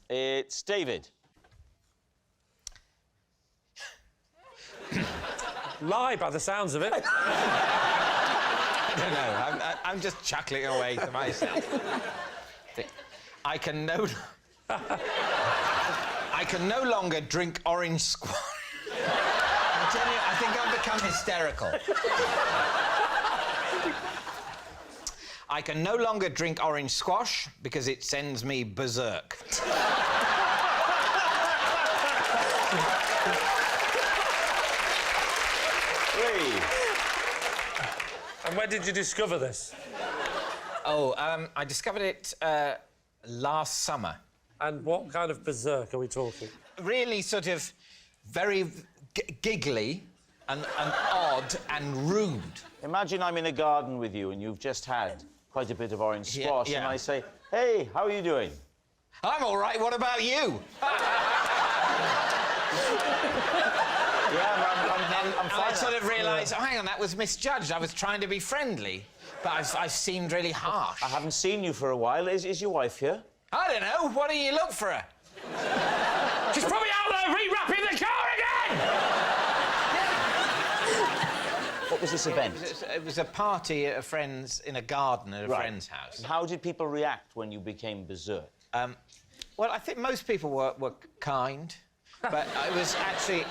It's David. Lie, by the sounds of it. I don't know. I'm just chuckling away to myself. I can no longer drink orange squash. I'm telling you, I think I've become hysterical. I can no longer drink orange squash because it sends me berserk. And when did you discover this? Oh, I discovered it last summer. And what kind of berserk are we talking? Really sort of very giggly and odd and rude. Imagine I'm in a garden with you and you've just had quite a bit of orange squash, yeah. and I say, hey, how are you doing? I'm all right, what about you? I'm fine. I sort of realised, oh, hang on, that was misjudged. I was trying to be friendly, but I've seemed really harsh. I haven't seen you for a while. Is your wife here? I don't know. Why don't you look for her? She's probably out there rewrapping the car again! What was this event? It was a party at a friend's, in a garden at a friend's house. How did people react when you became berserk? Well, I think most people were kind. But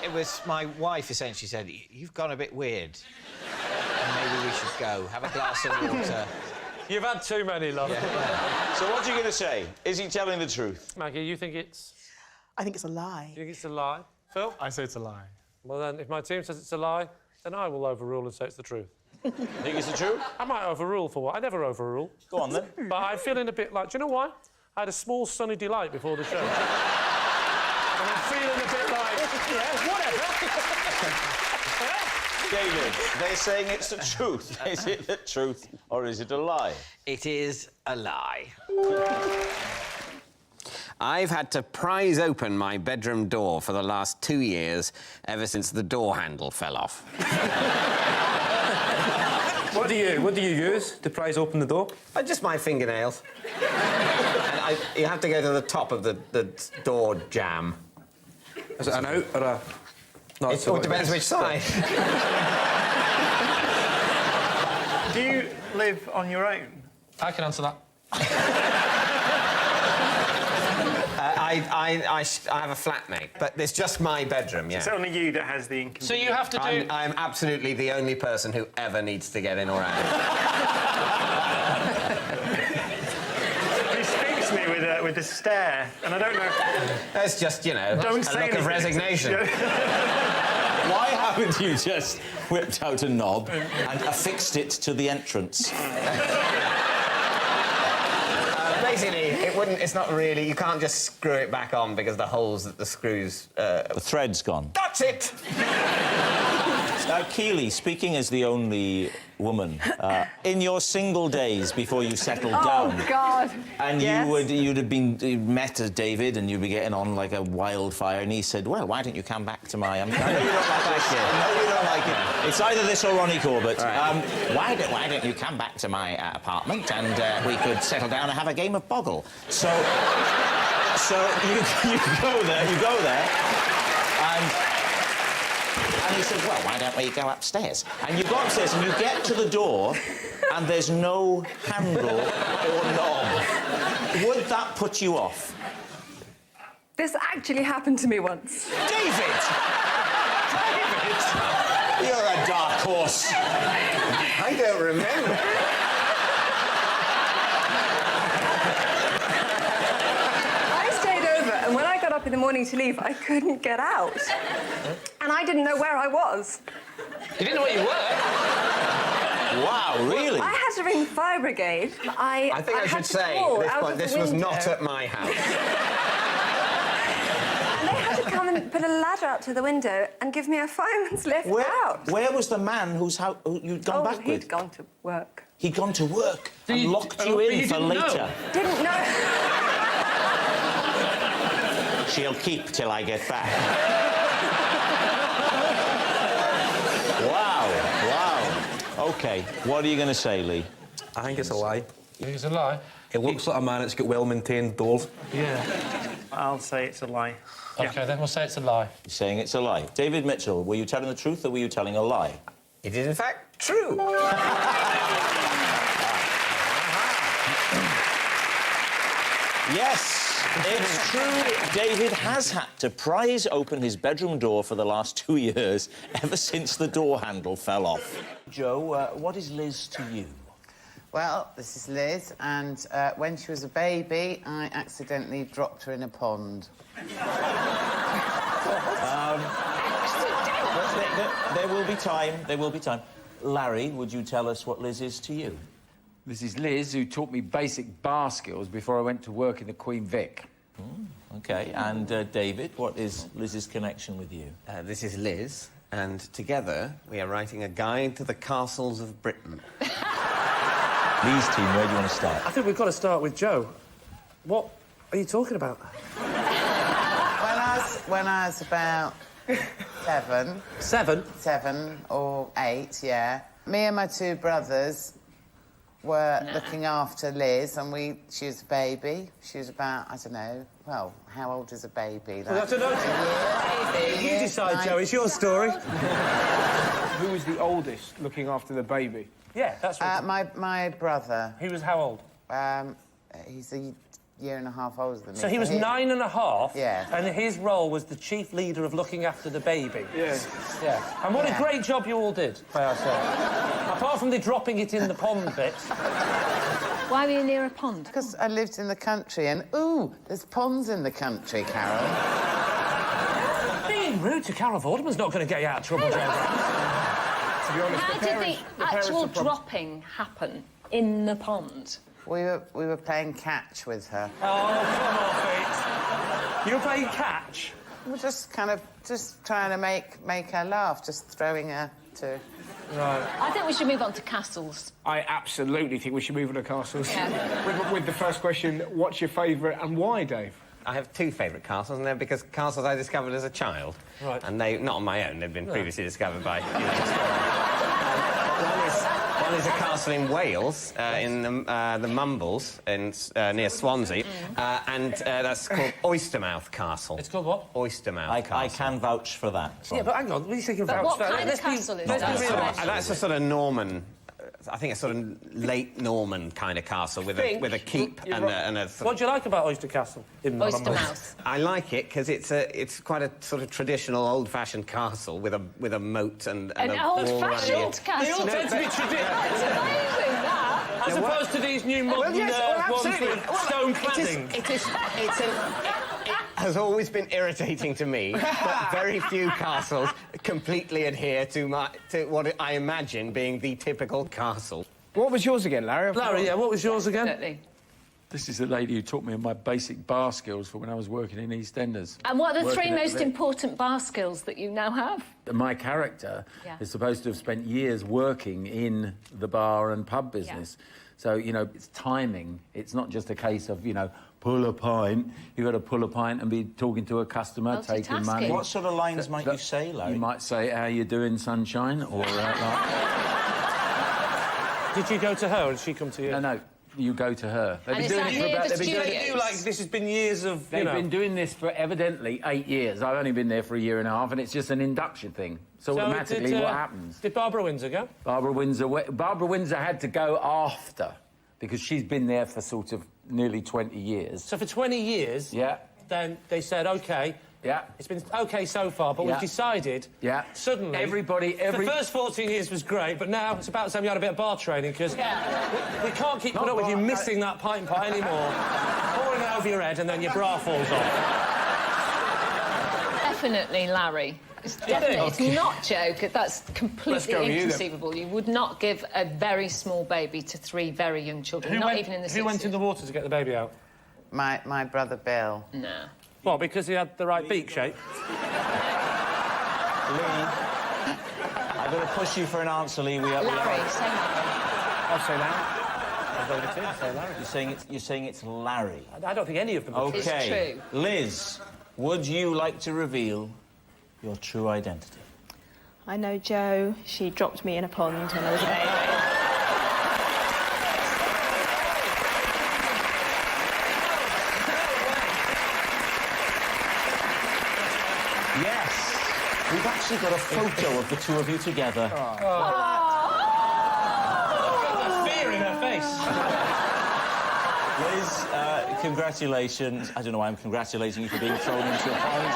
it was my wife essentially said, you've gone a bit weird. And maybe we should go. Have a glass of water. You've had too many, love. Yeah. So what are you going to say? Is he telling the truth? Maggie, you think it's... I think it's a lie. You think it's a lie? Phil? I say it's a lie. Well, then, if my team says it's a lie, then I will overrule and say it's the truth. Think it's the truth? I might overrule for what? I never overrule. Go on, then. But I'm feeling a bit like... Do you know why? I had a small sunny delight before the show. And I'm feeling a bit like, yeah, whatever. David, they're saying it's the truth. Is it the truth or is it a lie? It is a lie. I've had to prise open my bedroom door for the last 2 years, ever since the door handle fell off. What do you use to prise open the door? Just my fingernails. And you have to go to the top of the door jamb. Is it an out or a... No, It all depends which side. Do you live on your own? I can answer that. I have a flatmate, but it's just my bedroom, yeah. It's only you that has the inconvenience. So you have to do... I'm absolutely the only person who ever needs to get in or out. He speaks to me with a stare, and I don't know... That's just, you know, Don't a say look anything. of resignation. Why haven't you just whipped out a knob and affixed it to the entrance? Basically, it's not really... You can't just screw it back on because the holes that the screws... The thread's gone. That's it! Keely, speaking as the only woman, in your single days before you settled down... Oh, God. And yes. you'd have been met as David and you'd be getting on like a wildfire, and he said, well, why don't you come back to my... I know you don't like this. I know you don't like it. It's either this or Ronnie Corbett. Right. Why don't you come back to my apartment and we could settle down and have a game of Boggle? So you go there, and he said, well, why don't we go upstairs? And you go upstairs and you get to the door and there's no handle or knob. Would that put you off? This actually happened to me once. David! David! You're a dark horse. I don't remember. I stayed over, and when I got up in the morning to leave, I couldn't get out. And I didn't know where I was. You didn't know where you were? Wow, really? I had to ring the fire brigade. I think I should say at this point, this was not at my house. And they had to come and put a ladder up to the window and give me a fireman's lift out. Where was the man who you'd gone back with? He'd gone to work. He'd gone to work and locked you in for later. Didn't know. She'll keep till I get back. Wow. OK, what are you going to say, Lee? I think it's a lie. You think it's a lie? It looks like a man that's got well-maintained doors. Yeah. I'll say it's a lie. OK, then we'll say it's a lie. You're saying it's a lie. David Mitchell, were you telling the truth or were you telling a lie? It is, in fact, true. Yes, it's true. David has had to prise open his bedroom door for the last 2 years, ever since the door handle fell off. Joe, what is Liz to you? Well, this is Liz, and when she was a baby, I accidentally dropped her in a pond. There will be time. There will be time. Larry, would you tell us what Liz is to you? This is Liz, who taught me basic bar skills before I went to work in the Queen Vic. OK, and David, what is Liz's connection with you? This is Liz, and together we are writing a guide to the castles of Britain. Lee's team, where do you want to start? I think we've got to start with Joe. What are you talking about? When I was about 7. 7? 7 or 8, yeah. Me and my 2 brothers were looking after Liz, and she was a baby. She was about, I don't know, well, how old is a baby? Well, I don't know. You decide, Joe. It's your story. Who was the oldest looking after the baby? Yeah, that's what... My brother. He was how old? He's a year and a half older than me. So he was 9 and a half, yeah. And his role was the chief leader of looking after the baby. Yeah. Yeah. And what a great job you all did, may I say. Apart from the dropping it in the pond bit. Why were you near a pond? Because I lived in the country, and, ooh, there's ponds in the country, Carol. Being rude to Carol Vorderman's not going to get you out of trouble, Joe. To be honest, How did the actual dropping happen in the pond? We were playing catch with her. Oh, come off it. You were playing catch? We were just trying to make her laugh, just throwing her to... Right. I think we should move on to castles. I absolutely think we should move on to castles. Yeah. With the first question, what's your favourite and why, Dave? I have 2 favourite castles, and they're because castles I discovered as a child. Right. And they, not on my own, they've been previously discovered by... One is a castle in Wales, in the Mumbles, near Swansea, and that's called Oystermouth Castle. It's called what? Oystermouth Castle. I can vouch for that. Yeah, but hang on, what are you thinking about? What kind of castle is that? That's a sort of Norman... I think a sort of late Norman kind of castle with a keep and a... What do you like about Oyster Castle? Oystermouth. I like it because it's quite a sort of traditional, old-fashioned castle with a moat and An a wall around old-fashioned it. castle. They all tend to be traditional. That's amazing, that. As opposed to these new modern ones with stone cladding. It has always been irritating to me that very few castles completely adhere to what I imagine being the typical castle. What was yours again, Larry? Larry, yeah, what was yours again? Definitely. This is the lady who taught me my basic bar skills for when I was working in EastEnders. And what are the 3 Working at most the- important bar skills that you now have? My character is supposed to have spent years working in the bar and pub business. So, you know, it's timing. It's not just a case of, you know, pull a pint. You've got to pull a pint and be talking to a customer, taking money. What sort of lines might you say, Larry? You might say, how you doing, sunshine? Or, Did you go to her or did she come to you? No, you go to her. And is that near the studios? Like, this has been years of, They've been doing this for evidently 8 years. I've only been there for a year and a half, and it's just an induction thing. So automatically, what happens? Did Barbara Windsor go? Barbara Windsor had to go after, because she's been there for sort of nearly 20 years. So for 20 years, then they said, OK, it's been OK so far, but we've decided, suddenly... The first 14 years was great, but now it's about time you had a bit of bar training, because we can't keep putting up with you missing that pint pot anymore. Pouring it over your head and then your bra falls off. Definitely, Larry. It's definitely. It's not Joe. That's completely inconceivable. You would not give a very small baby to 3 very young children, even in the 60s. Who went in the water to get the baby out? My brother Bill. No. What, because he had the right beak shape? Lee, I'm going to push you for an answer, Lee. Larry, say Larry. I'll say Larry. I'll vote it in, say Larry. You're saying it's Larry. I don't think any of them are OK. It's true. Liz, would you like to reveal your true identity? I know Jo. She dropped me in a pond when I was a baby. Yes. We've actually got a photo of the two of you together. Got that fear in her face. Liz, congratulations. I don't know why I'm congratulating you for being thrown into a pond.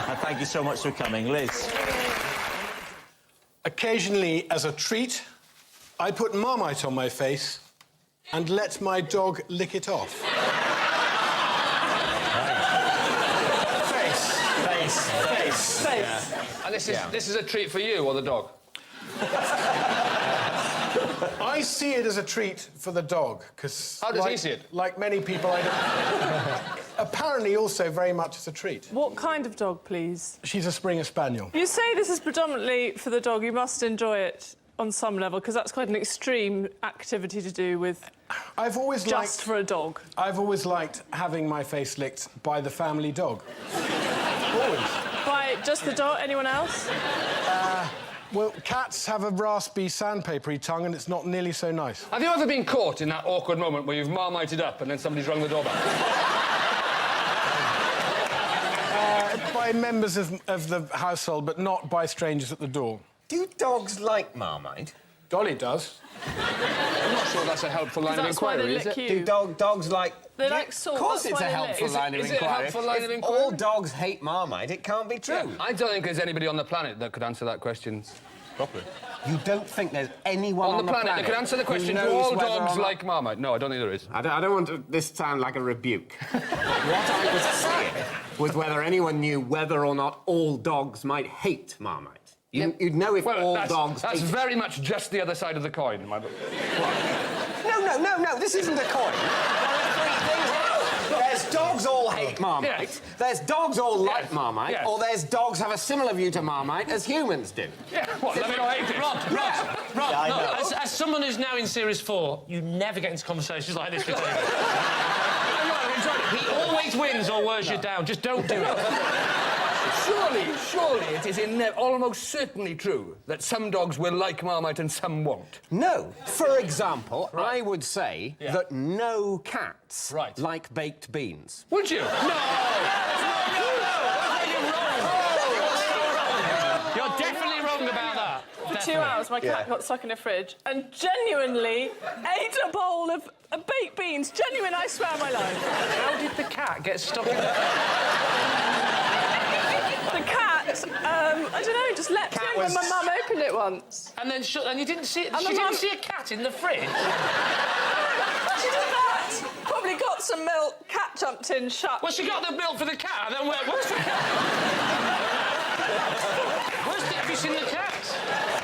And thank you so much for coming. Liz. Occasionally, as a treat, I put Marmite on my face and let my dog lick it off. Face. Yeah. And this is a treat for you or the dog? I see it as a treat for the dog, because... How does he see it? Like many people, I don't... Apparently also very much as a treat. What kind of dog, please? She's a Springer Spaniel. You say this is predominantly for the dog. You must enjoy it on some level, because that's quite an extreme activity to do with... I've always just for a dog. I've always liked having my face licked by the family dog. Always. By just the dog? Anyone else? Well, cats have a raspy, sandpapery tongue, and it's not nearly so nice. Have you ever been caught in that awkward moment where you've Marmited up and then somebody's rung the doorbell? By members of the household, but not by strangers at the door. Do dogs like Marmite? Dolly does. I'm not sure that's a helpful line of inquiry, is it? Do dogs like... They like salt. Of course it's a helpful line of inquiry. Is it a helpful line of inquiry? If all dogs hate Marmite, it can't be true. Yeah, I don't think there's anybody on the planet that could answer that question properly. You don't think there's anyone on the planet that could answer the question, do all dogs like Marmite? No, I don't think there is. I don't want this to sound like a rebuke. What I was saying was whether anyone knew whether or not all dogs might hate Marmite. You'd know if all dogs... That's very much just the other side of the coin, in my book. No, this isn't a coin. There are 3 things. There's dogs all hate Marmite, Yes. there's dogs all like Marmite, Yes. or there's dogs have a similar view to Marmite as humans do. Yeah, what, let me go hate it? Rob, no, as someone who's now in Series 4, you never get into conversations like this with David. He always wins or wears you down. Just don't do it. Surely it is almost certainly true that some dogs will like Marmite and some won't. No. For example, I would say that no cats like baked beans. Would you? No! You're definitely wrong about that. For 2 hours, my cat got stuck in a fridge and genuinely ate a bowl of baked beans. Genuine, I swear on my life. How did the cat get stuck in the... The cat, I don't know, just leapt in when my mum opened it once. And then and you didn't see it? And She didn't see a cat in the fridge? She did that. Probably got some milk, cat jumped in, shut. Well, she got the milk for the cat, and then where's the cat? Have you seen the cat?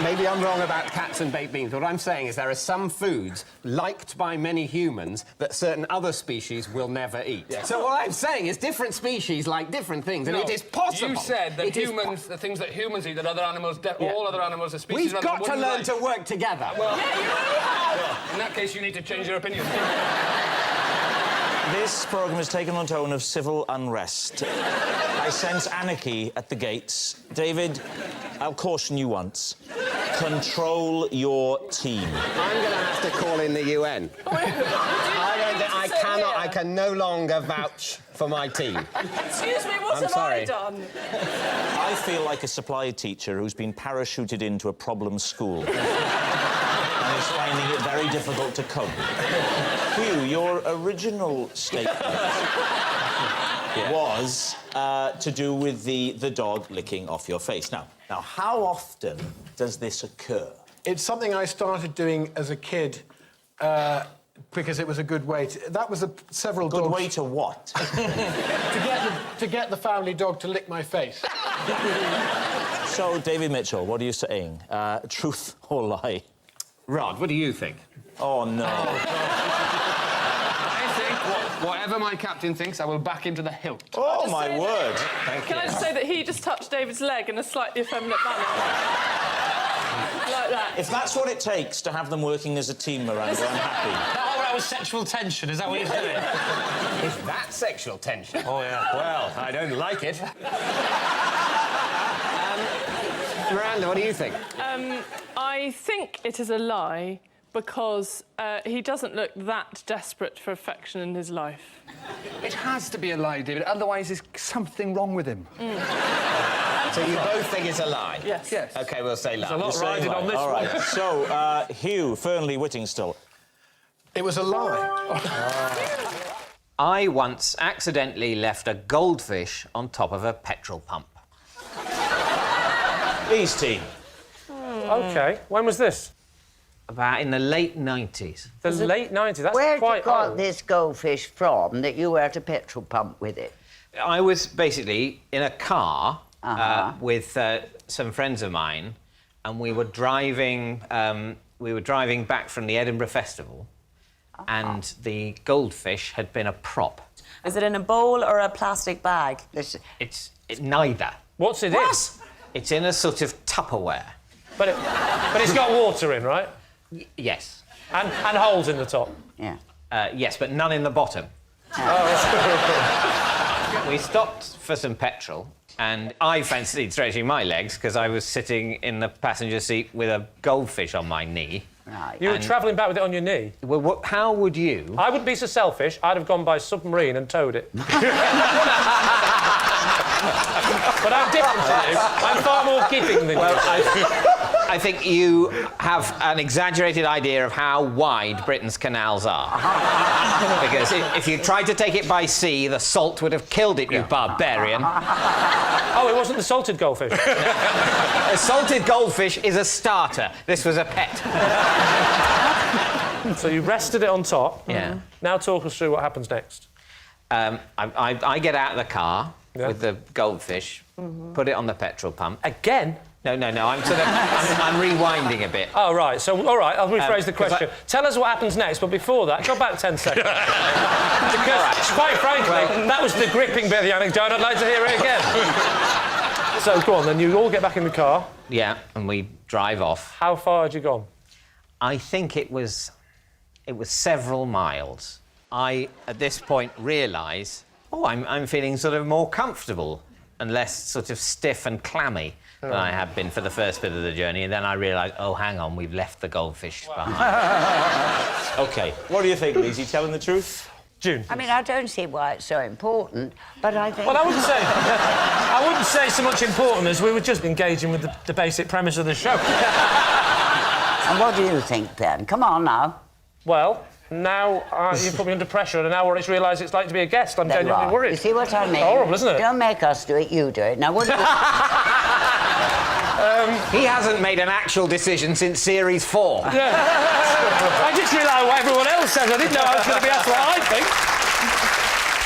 Maybe I'm wrong about cats and baked beans. What I'm saying is there are some foods liked by many humans that certain other species will never eat. Yeah. So what I'm saying is different species like different things, and it is possible. You said that the things that humans eat, that other animals, all other animals, the species... We've got to learn to work together. Well, yeah, you really have. In that case, you need to change your opinion. This programme has taken on a tone of civil unrest. I sense anarchy at the gates. David, I'll caution you once. Control your team. I'm going to have to call in the UN. I can no longer vouch for my team. Excuse me, what have I done? I feel like a supply teacher who's been parachuted into a problem school. And is finding it very difficult to cope. Hugh, your original statement was to do with the dog licking off your face. Now, how often does this occur? It's something I started doing as a kid because it was a good way to... That was several dogs... Good way to what? to get the family dog to lick my face. So, David Mitchell, what are you saying? Truth or lie? Rod, what do you think? Oh, no. I think whatever my captain thinks, I will back him to the hilt. Oh, my word. Can I just say that he just touched David's leg in a slightly effeminate manner? Like that. If that's what it takes to have them working as a team, Miranda, I'm happy. That all right was sexual tension, is that what you're doing? Is that sexual tension? Oh, yeah. Well, I don't like it. Miranda, what do you think? I think it is a lie because he doesn't look that desperate for affection in his life. It has to be a lie, David, otherwise there's something wrong with him. And So you both think it's a lie? Yes. OK, we'll say lie. There's a lot riding on this All right. one. So, Hugh Fernley-Whittingstall. It was a lie. I once accidentally left a goldfish on top of a petrol pump. Lee's team. OK, when was this? About in the late 90s. The late 90s, that's Where'd quite you got old. this goldfish from that you were at a petrol pump with it? I was basically in a car with some friends of mine, and we were driving back from the Edinburgh Festival, and the goldfish had been a prop. Is it in a bowl or a plastic bag? It's neither. What's it in? It's in a sort of Tupperware. But it's got water in, right? Yes. And holes in the top? Yeah. Yes, but none in the bottom. We stopped for some petrol, and I fancied stretching my legs because I was sitting in the passenger seat with a goldfish on my knee. Right. You were travelling back with it on your knee? Well, how would you? I wouldn't be so selfish. I'd have gone by submarine and towed it. But I'm different to you. I'm far more giving than you. I think you have an exaggerated idea of how wide Britain's canals are. Because if you tried to take it by sea, the salt would have killed it, you barbarian. Oh, it wasn't the salted goldfish? A salted goldfish is a starter. This was a pet. So you rested it on top. Yeah. Now talk us through what happens next. I get out of the car with the goldfish, put it on the petrol pump. Again? No, I'm rewinding a bit. Oh, right. So, all right, I'll rephrase the question. Tell us what happens next, but before that, go back 10 seconds. Because, quite frankly, that was the gripping bit of the anecdote. I'd like to hear it again. So, go on, then. You all get back in the car. Yeah, and we drive off. How far had you gone? I think it was several miles. I, at this point, realise, I'm feeling sort of more comfortable and less sort of stiff and clammy than I have been for the first bit of the journey. And then I realised, hang on, we've left the goldfish behind. OK, what do you think, Lee? Is he telling the truth? June. I mean, I don't see why it's so important, but I think... Well, I wouldn't say so much important as we were just engaging with the basic premise of the show. And what do you think, then? Come on, now. Well, now you've put me under pressure, and now it's realised it's like to be a guest. I'm genuinely worried. You see what I mean? It's horrible, isn't it? Don't make us do it, you do it. Now, what do you... He hasn't made an actual decision since Series 4. Yeah. I just realised what everyone else says. I didn't know I was going to be asked what I think.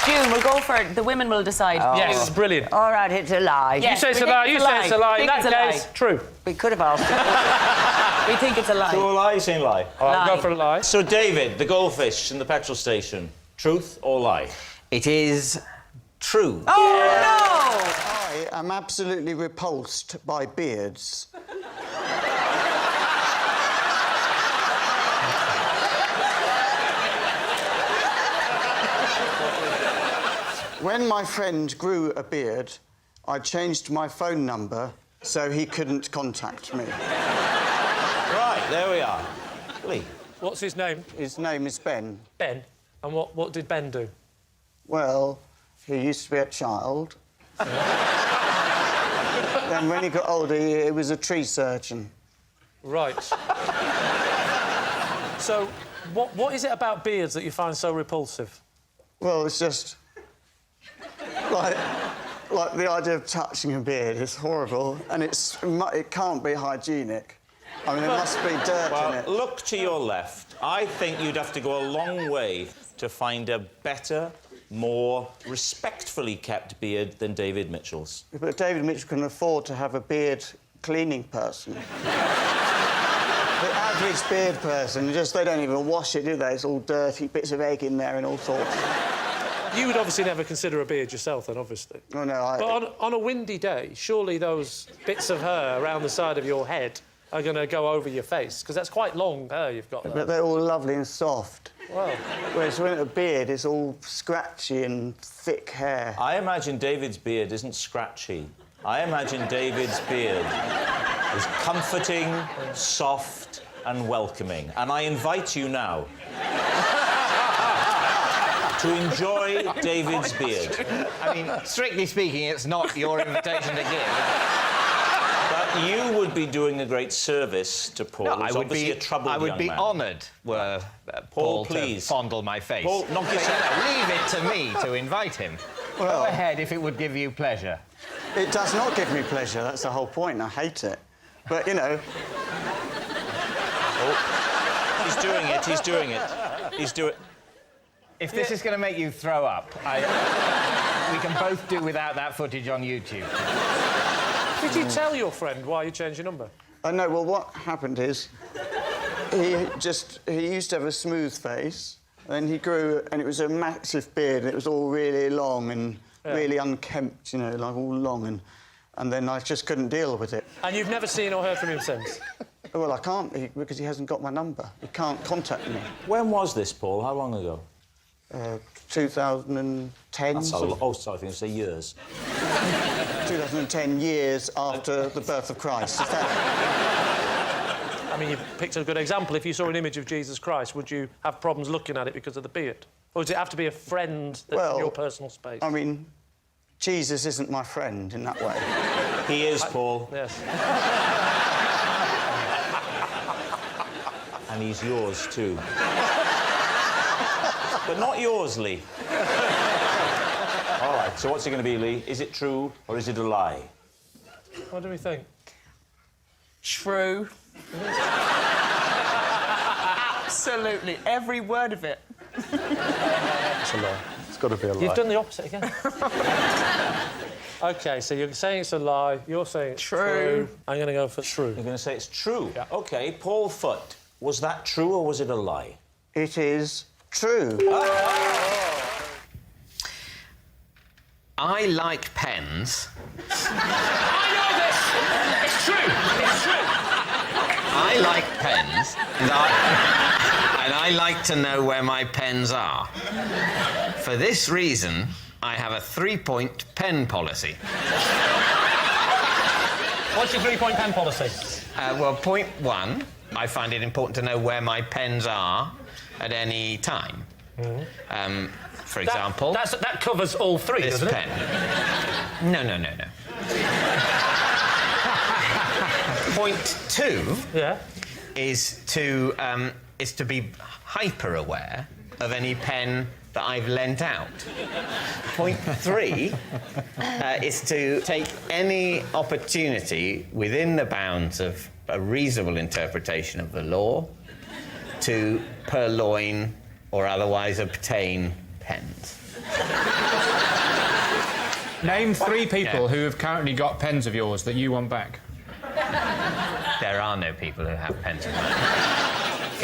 June, we'll go for it. The women will decide. Yes, brilliant. All right, it's a lie. Yes, you say it's a lie, you say it's a lie. In that case, true. We could have asked it. We think it's a lie. So a lie, saying lie? I'll go for a lie. So, David, the goldfish in the petrol station, truth or lie? It is true. Oh, no! I am absolutely repulsed by beards. When my friend grew a beard, I changed my phone number so he couldn't contact me. Right, there we are. Lee. What's his name? His name is Ben. Ben? And what did Ben do? Well, he used to be a child. Then when he got older, he was a tree surgeon. Right. So, what is it about beards that you find so repulsive? Well, it's just... like the idea of touching a beard is horrible, and it can't be hygienic. I mean, there must be dirt in it. Look to your left. I think you'd have to go a long way to find a better, more respectfully kept beard than David Mitchell's. But David Mitchell can afford to have a beard cleaning person. The average beard person, they don't even wash it, do they? It's all dirty, bits of egg in there and all sorts. You would obviously never consider a beard yourself, then, obviously. Oh, no, But on a windy day, surely those bits of hair around the side of your head are going to go over your face, because that's quite long hair you've got there. But they're all lovely and soft. Well... Whereas when a beard is all scratchy and thick hair. I imagine David's beard isn't scratchy. I imagine David's beard is comforting, soft and welcoming. And I invite you now to enjoy David's beard. I mean, strictly speaking, it's not your invitation to give. But you would be doing a great service to Paul. No, I would obviously be, a troubled I would young be man. honoured were Paul, Paul to please. fondle my face. Paul, knock But, yourself. leave it to me to invite him. Well, go ahead if it would give you pleasure. It does not give me pleasure. That's the whole point. I hate it. But, you know... Oh, he's doing it. He's doing it. He's doing... If this is going to make you throw up, we can both do without that footage on YouTube. Did you tell your friend why you changed your number? No, well, what happened is... He used to have a smooth face, and then he grew, and it was a massive beard, and it was all really long and really unkempt, you know, like all long, and then I just couldn't deal with it. And you've never seen or heard from him since? Well, I can't, because he hasn't got my number. He can't contact me. When was this, Paul? How long ago? 2010. That's oh, sorry, I think I say years. 2010, years after the birth of Christ. Is that... I mean, you picked a good example. If you saw an image of Jesus Christ, would you have problems looking at it because of the beard? Or does it have to be a friend that's in your personal space? I mean, Jesus isn't my friend in that way. He is, Paul. Yes. And he's yours, too. But not yours, Lee. All right, so what's it going to be, Lee? Is it true or is it a lie? What do we think? True. Absolutely, every word of it. It's a lie. It's got to be a lie. You've done the opposite again. OK, so you're saying it's a lie, you're saying it's true. I'm going to go for true. You're going to say it's true? Yeah. OK, Paul Foote, was that true or was it a lie? It is true. I like pens. I know this! It's true! It's true! I like pens, and I like to know where my pens are. For this reason, I have a 3-point pen policy. What's your 3-point pen policy? Well, point 1, I find it important to know where my pens are at any time. For example... That covers all three, doesn't it? This pen. No. Point 2 is to be hyper-aware of any pen that I've lent out. Point 3 is to take any opportunity within the bounds of a reasonable interpretation of the law to purloin or otherwise obtain pens. Name 3 people who have currently got pens of yours that you want back. There are no people who have pens of mine.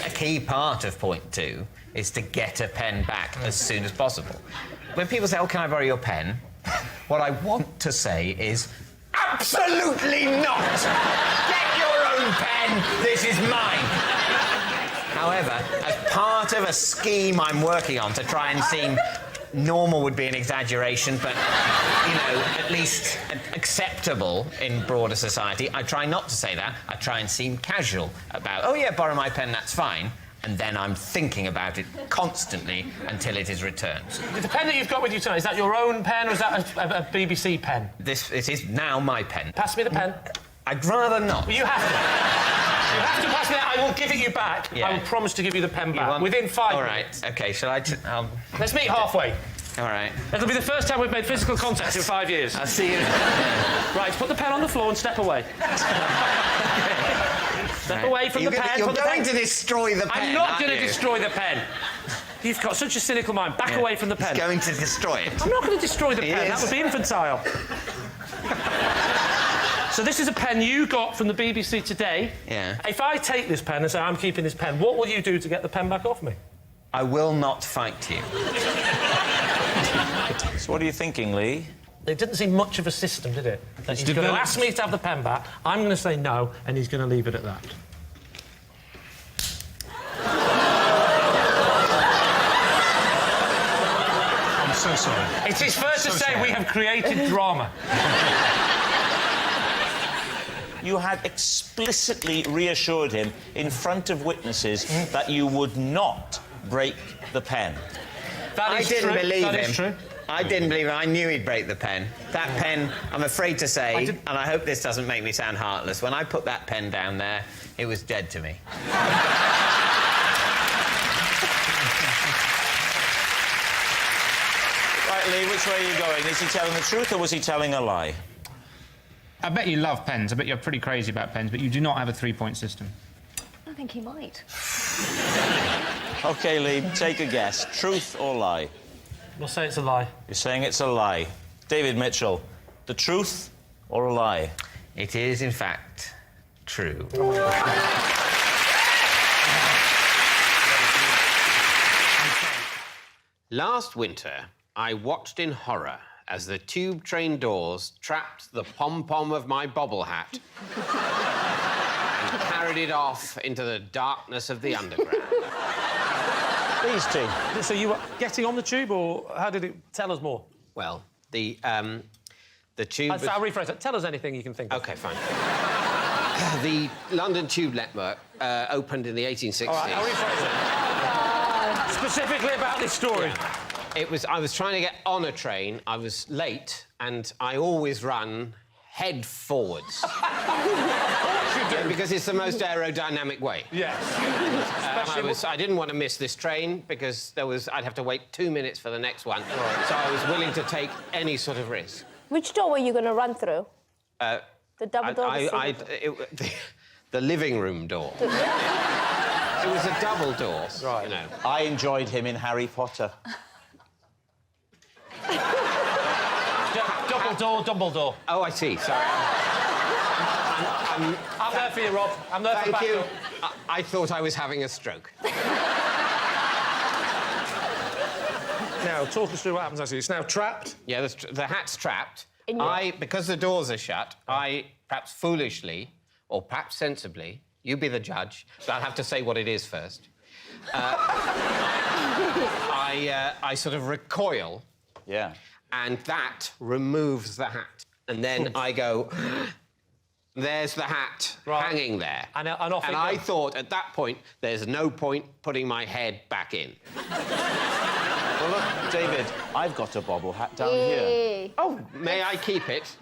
A key part of point 2 is to get a pen back as soon as possible. When people say, oh, can I borrow your pen? What I want to say is, absolutely not! Get your own pen, this is mine! However, as part of a scheme I'm working on to try and seem normal would be an exaggeration, but, you know, at least acceptable in broader society, I try not to say that. I try and seem casual about, oh, yeah, borrow my pen, that's fine. And then I'm thinking about it constantly until it is returned. The pen that you've got with you tonight, is that your own pen or is that a BBC pen? It is now my pen. Pass me the pen. I'd rather not. Well, you have to. You have to pass me that. I will give it you back. Yeah. I will promise to give you the pen back within 5 All minutes. right, OK, shall I... Let's meet halfway. All right. It'll be the first time we've made physical contact in 5 years. I'll see you. Right, put the pen on the floor and step away. Step away from the pen. You're going to destroy the pen, I'm not going to destroy the pen. You've got such a cynical mind. Back away from the pen. He's going to destroy it. I'm not going to destroy the pen. That would be infantile. So this is a pen you got from the BBC today. Yeah. If I take this pen and say, I'm keeping this pen, what will you do to get the pen back off me? I will not fight you. So what are you thinking, Lee? It didn't seem much of a system, did it? He's going to ask me to have the pen back, I'm going to say no, and he's going to leave it at that. I'm so sorry. It is fair to say we have created drama. You had explicitly reassured him in front of witnesses that you would not break the pen. I didn't believe him. That is true. I didn't believe him. I knew he'd break the pen. That pen, I'm afraid to say, and I hope this doesn't make me sound heartless, when I put that pen down there, it was dead to me. Right, Lee, which way are you going? Is he telling the truth or was he telling a lie? I bet you love pens. I bet you're pretty crazy about pens, but you do not have a three-point system. I think he might. OK, Lee, take a guess. Truth or lie? We'll say it's a lie. You're saying it's a lie. David Mitchell, the truth or a lie? It is, in fact, true. Last winter, I watched in horror as the tube train doors trapped the pom-pom of my bobble hat and carried it off into the darkness of the underground. These two. So you were getting on the tube, or how did it... Tell us more. Well, the tube... I'll rephrase it. Tell us anything you can think of. OK, fine. The London Tube Network opened in the 1860s. All right, I'll rephrase it. Specifically about this story. Yeah. I was trying to get on a train, I was late, and I always run head forwards. Because it's the most aerodynamic way. Yes. I didn't want to miss this train because I'd have to wait 2 minutes for the next one. Right. So I was willing to take any sort of risk. Which door were you going to run through? The double door? The living room door. It was a double door, right. You know. I enjoyed him in Harry Potter. Double door. Oh, I see. Sorry. I'm there for you, Rob. I'm there for Thank you. backup. I thought I was having a stroke. Now, talk us through what happens, actually. It's now trapped? Yeah, the hat's trapped. Because the doors are shut, I, perhaps foolishly, or perhaps sensibly, you be the judge, but I'll have to say what it is first. I sort of recoil. Yeah. And that removes the hat. And then I go... There's the hat hanging there. And I thought, at that point, there's no point putting my head back in. Well, look, David, I've got a bobble hat down here. Oh, may I keep it?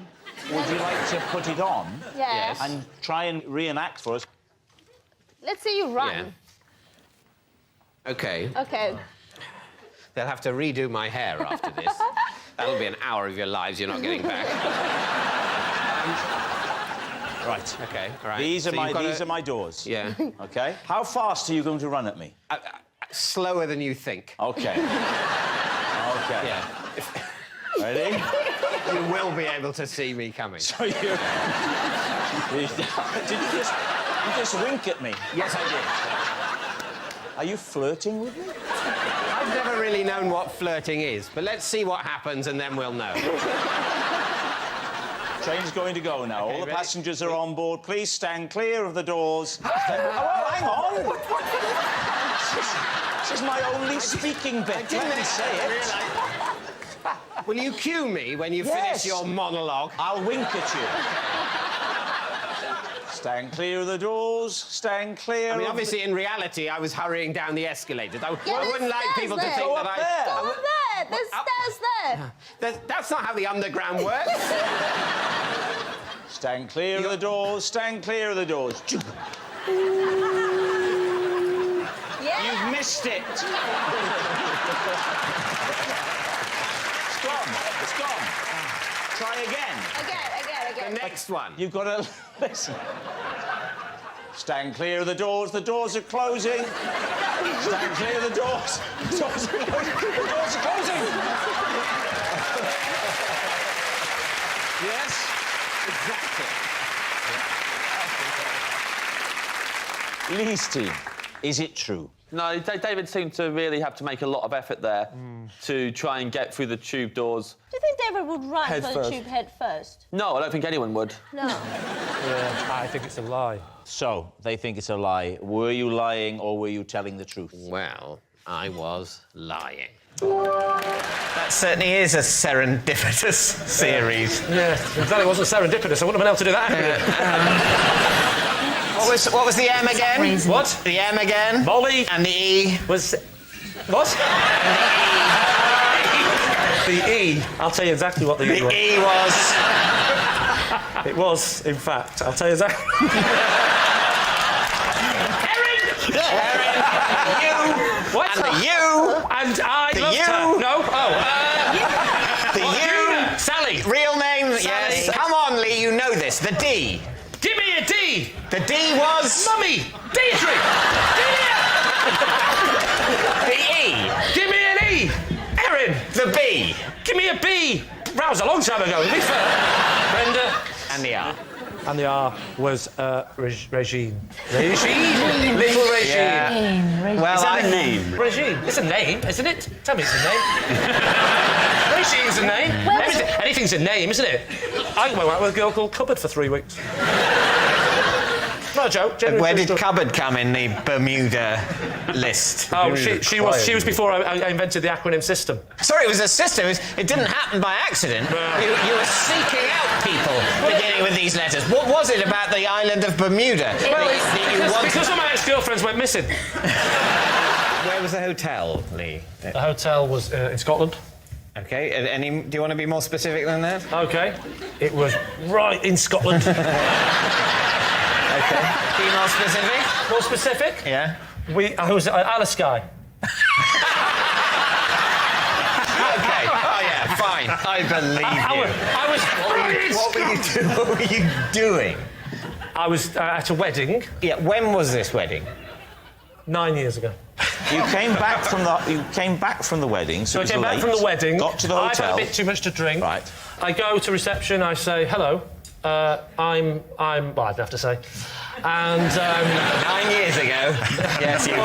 Would you like to put it on? Yes. And try and reenact for us? Let's see you run. Yeah. OK. OK. They'll have to redo my hair after this. That'll be an hour of your lives you're not getting back. Right. OK, all right. These are my doors. Yeah. OK? How fast are you going to run at me? Slower than you think. OK. OK. Yeah. Ready? You will be able to see me coming. So you... Did you just wink at me? Yes, I did. Are you flirting with me? I've never really known what flirting is, but let's see what happens and then we'll know. Train's going to go now. Okay, all the ready? passengers are on board. Please stand clear of the doors. Oh, hang on! This is my only speaking bit. Let me say it. Will you cue me when you finish your monologue? I'll wink at you. Stand clear of the doors. Stand clear. I mean, obviously, in reality, I was hurrying down the escalators. I wouldn't like people to think Go that up I... there. Go up there. There's stairs there. That's not how the underground works. Stand clear of the doors. Stand clear of the doors. You've missed it. It's gone. It's gone. Try again. Again. The next one. You've got to listen. Stand clear of the doors. The doors are closing. Stand clear of the doors. The doors are closing. The doors are closing. Yes, exactly. Lee's team, is it true? No, David seemed to really have to make a lot of effort there to try and get through the tube doors. Do you think David would run Head for first. the tube head first? No, I don't think anyone would. No. Yeah, I think it's a lie. So, they think it's a lie. Were you lying or were you telling the truth? Well, I was lying. That certainly is a serendipitous series. Yeah, if that wasn't serendipitous, I wouldn't have been able to do that. What was the M again? What? The M again? Bole. And the E? Was... What? The E. I'll tell you exactly what the E was. The E was... It was, in fact. I'll tell you exactly... Erin! You! What? And the U! And I the loved U! her. No? Oh, The U! Sally. Real name, Sally. yes. Come on, Lee, you know this. The D. Give me a D! The D was... Mummy! Deirdre! The E. Give me an E! Erin! The B. Give me a B! That was a long time ago, to be fair. Brenda. And the R. And the R was Regine. Regine! Little Regine. Yeah. Well, Is that a name? Regine. It's a name, isn't it? Tell me it's a name. Regine's a name. Anything's a name, isn't it? I went out with a girl called Cupboard for 3 weeks. Not a joke. Where did Cupboard come in the Bermuda list? Oh, she was before I invented the acronym system. Sorry, it was a system. It didn't happen by accident. You were seeking out people beginning with these letters. What was it about the island of Bermuda? Because of my ex-girlfriends went missing. Where was the hotel, Lee? The hotel was in Scotland. OK. Do you want to be more specific than that? OK. It was right in Scotland. OK. Be more specific? More specific? Yeah. I was at Alaska. OK. Oh, yeah, fine. I believe you. What were you doing? I was at a wedding. Yeah, when was this wedding? 9 years ago. You came back from the wedding, so I came back from the wedding. Got to the hotel. I've had a bit too much to drink. Right. I go to reception. I say hello. I'm. Well, I'd have to say. And 9 years ago. Yes, you.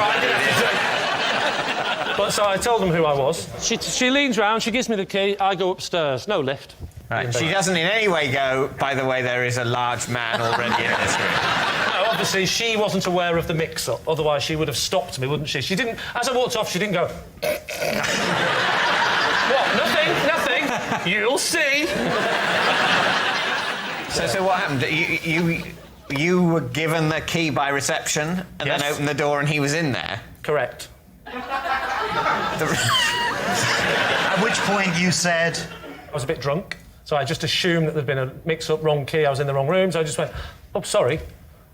But so I told them who I was. She leans round. She gives me the key. I go upstairs. No lift. Right. She doesn't in any way go, by the way, there is a large man already in this room. No, obviously, she wasn't aware of the mix-up. Otherwise, she would have stopped me, wouldn't she? She didn't... As I walked off, she didn't go... What? Nothing. You'll see. So what happened? You were given the key by reception and then opened the door and he was in there? Correct. At which point you said... I was a bit drunk, so I just assumed that there'd been a mix-up, wrong key, I was in the wrong room, so I just went, oh, sorry.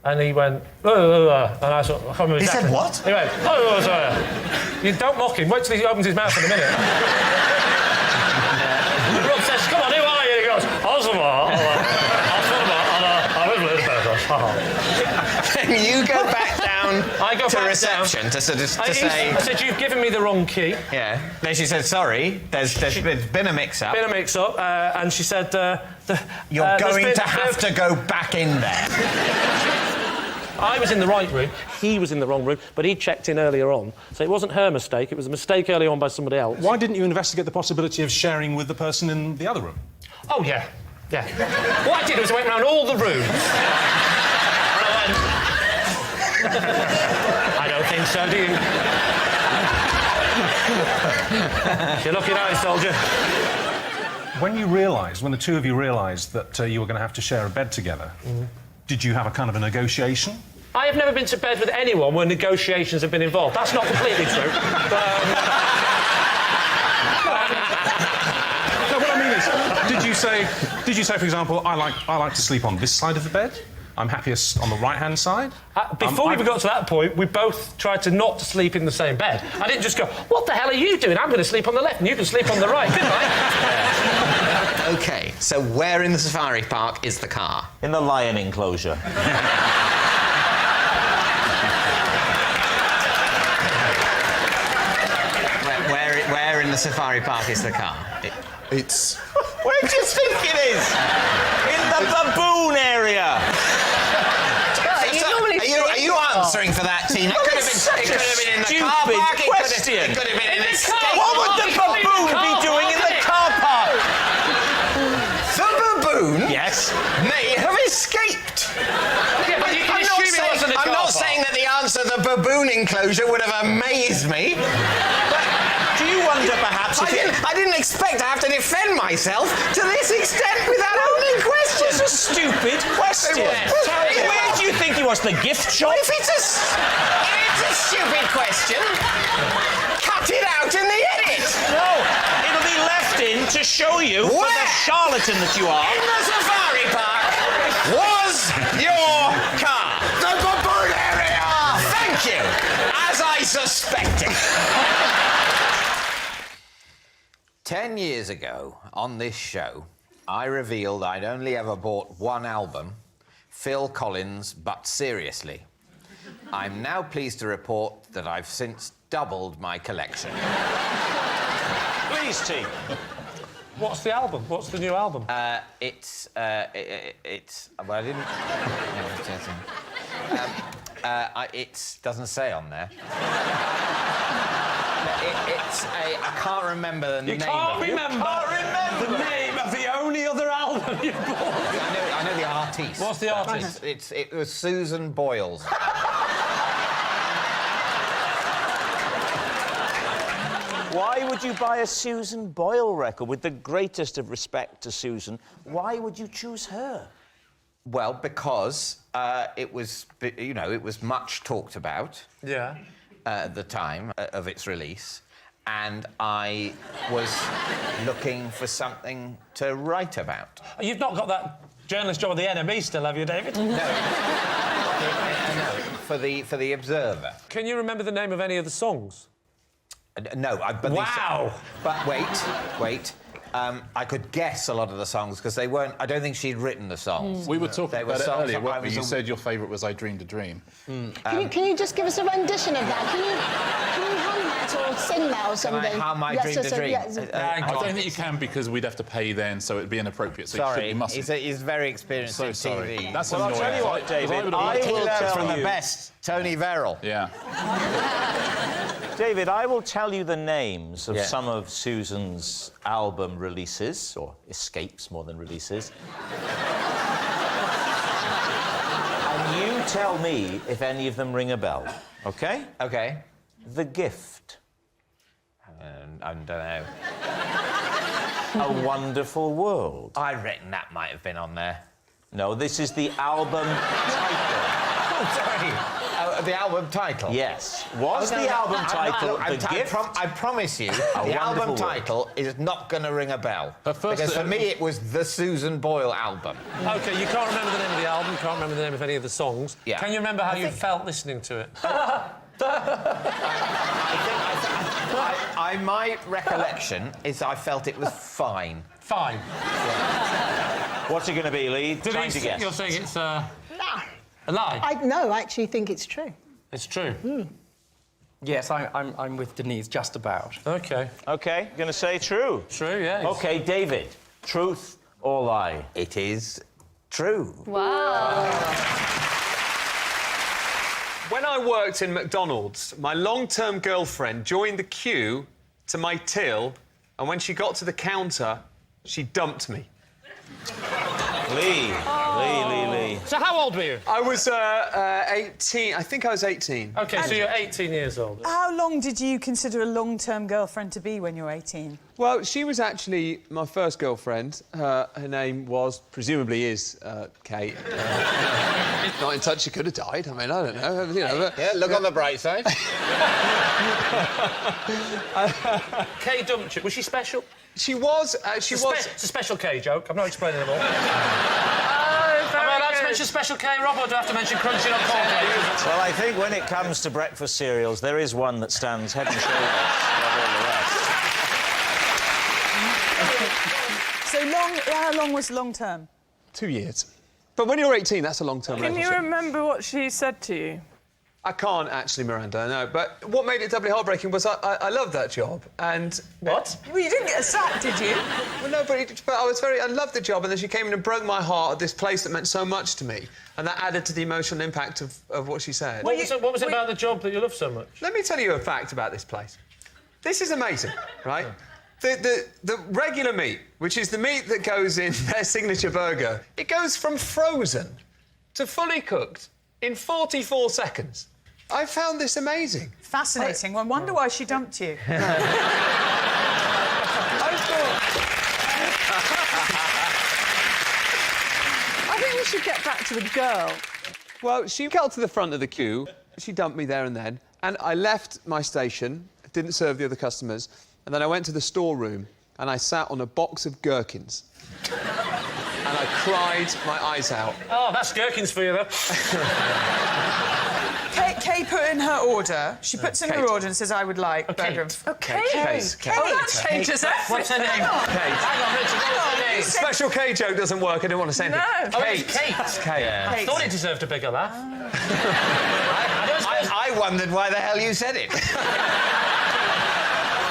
And he went, and I thought, I can't remember exactly. He said what? He went, oh, sorry. You don't mock him, wait till he opens his mouth in a minute. Rob says, come on, who are you? And he goes, Then you go back down to reception to say... I said, you've given me the wrong key. Yeah. Then she said, sorry, there's been a mix-up. And she said... You're going to have to go back in there. I was in the right room, he was in the wrong room, but he checked in earlier on. So it wasn't her mistake, it was a mistake early on by somebody else. Why didn't you investigate the possibility of sharing with the person in the other room? Oh, yeah. What I did was I went round all the rooms. I don't think so, do you? You're looking at it, soldier. When the two of you realised that you were going to have to share a bed together, did you have a kind of a negotiation? I have never been to bed with anyone where negotiations have been involved. That's not completely true. But, no, what I mean is, did you say, for example, I like to sleep on this side of the bed? I'm happiest on the right-hand side? Before we even got to that point, we both tried to not sleep in the same bed. I didn't just go, what the hell are you doing? I'm going to sleep on the left and you can sleep on the right. Goodbye. OK, so where in the safari park is the car? In the lion enclosure. Where in the safari park is the car? It's... Where do you think it is? In the baboon area. Are you answering for that, Tina? It could have been in the car park. It could have been in the skate. What would the baboon be doing in the car park? The baboon? Yes. May have escaped. Yeah, but you can assume it wasn't a car I'm not park. saying that the answer, the baboon enclosure, would have amazed me. But do you wonder, perhaps, I didn't expect to have to defend myself to this extent without asking questions. It's a stupid question. Where do you think he was? The gift shop? If it's a stupid question, cut it out in the edit. No, it'll be left in to show you, for the charlatan that you are... In the safari park was your car. The baboon area! Thank you! As I suspected. 10 years ago, on this show, I revealed I'd only ever bought one album, Phil Collins, But Seriously. I'm now pleased to report that I've since doubled my collection. Please, T. What's the album? What's the new album? It's... Well, I didn't... it doesn't say on there. I can't remember the name. You can't remember the name of the only other album you bought. I know the artiste. What's the artist? It was Susan Boyle's. Why would you buy a Susan Boyle record? With the greatest of respect to Susan, why would you choose her? Well, because it was, you know, it was much talked about. Yeah. At the time of its release, and I was looking for something to write about. You've not got that journalist job at the NME still, have you, David? No. No, for the Observer. Can you remember the name of any of the songs? No, but wow! But wait. I could guess a lot of the songs because they weren't. I don't think she'd written the songs. We were talking about it earlier. You was said your favourite was "I Dreamed a Dream." Can you just give us a rendition of that? Can you hum that or sing that or something? Can I hum "I Dreamed a Dream"? I don't think you can because we'd have to pay then, so it'd be inappropriate. So sorry, you mustn't. He's very experienced in sorry. TV. That's well, annoying. I'll tell you what, David. I will tell from you the best, Tony Verrill. Yeah. David, I will tell you the names of some of Susan's album releases, or escapes more than releases. And you tell me if any of them ring a bell, OK? OK. The Gift. I don't know. A Wonderful World. I reckon that might have been on there. No, this is the album title. Oh, sorry. The album title? Yes. Was the album title The Gift? I promise you, the album title is not going to ring a bell. Because for me, it was the Susan Boyle album. OK, you can't remember the name of the album, you can't remember the name of any of the songs. Yeah. Can you remember how you felt listening to it? My recollection is I felt it was fine. Fine. Yeah. What's it going to be, Lee? Trying to guess. You're saying it's a lie? I actually think it's true. It's true? Yes, I'm with Denise, just about. OK. OK, going to say true? True, yes. OK, David, truth or lie? It is true. Wow. When I worked in McDonald's, my long-term girlfriend joined the queue to my till, and when she got to the counter, she dumped me. Lee. Lee. So how old were you? I was 18. I think I was 18. OK, so you're 18 years old. How long did you consider a long-term girlfriend to be when you were 18? Well, she was actually my first girlfriend. Her name was, presumably is, Kate. Not in touch, she could have died. I mean, I don't know. You know, but, yeah, look on the bright side. Kay dumped you. Was she special? She was. She was. It's a special K joke. I'm not explaining them all. Am I allowed to mention Special K, Rob, or do I have to mention Crunching on cornflakes? Well, I think when it comes to breakfast cereals, there is one that stands head and shoulders above all the rest. So how long was long-term? 2 years. But when you're 18, that's a long-term Can relationship. you remember what she said to you? I can't actually, Miranda, no. But what made it doubly heartbreaking was I loved that job, and... What? Well, you didn't get sacked, did you? Well, no, but I loved the job, and then she came in and broke my heart at this place that meant so much to me, and that added to the emotional impact of what she said. What was it about the job that you loved so much? Let me tell you a fact about this place. This is amazing, right? The regular meat, which is the meat that goes in their signature burger, it goes from frozen to fully cooked in 44 seconds. I found this amazing. Fascinating. Well, I wonder why she dumped you. I think we should get back to the girl. Well, she got to the front of the queue. She dumped me there and then. And I left my station, didn't serve the other customers, and then I went to the storeroom and I sat on a box of gherkins. And I cried my eyes out. Oh, that's gherkins for you, though. Kate put in her order. She puts in her order and says, I would like burger. Oh, Kate. Oh, that changes everything. What's her name? Kate. Hang on, Richard, what's her name? Special K joke doesn't work. I didn't want to say anything. No. Kate. Kate. That's Kate. Yeah. I thought it deserved a bigger laugh. I wondered why the hell you said it.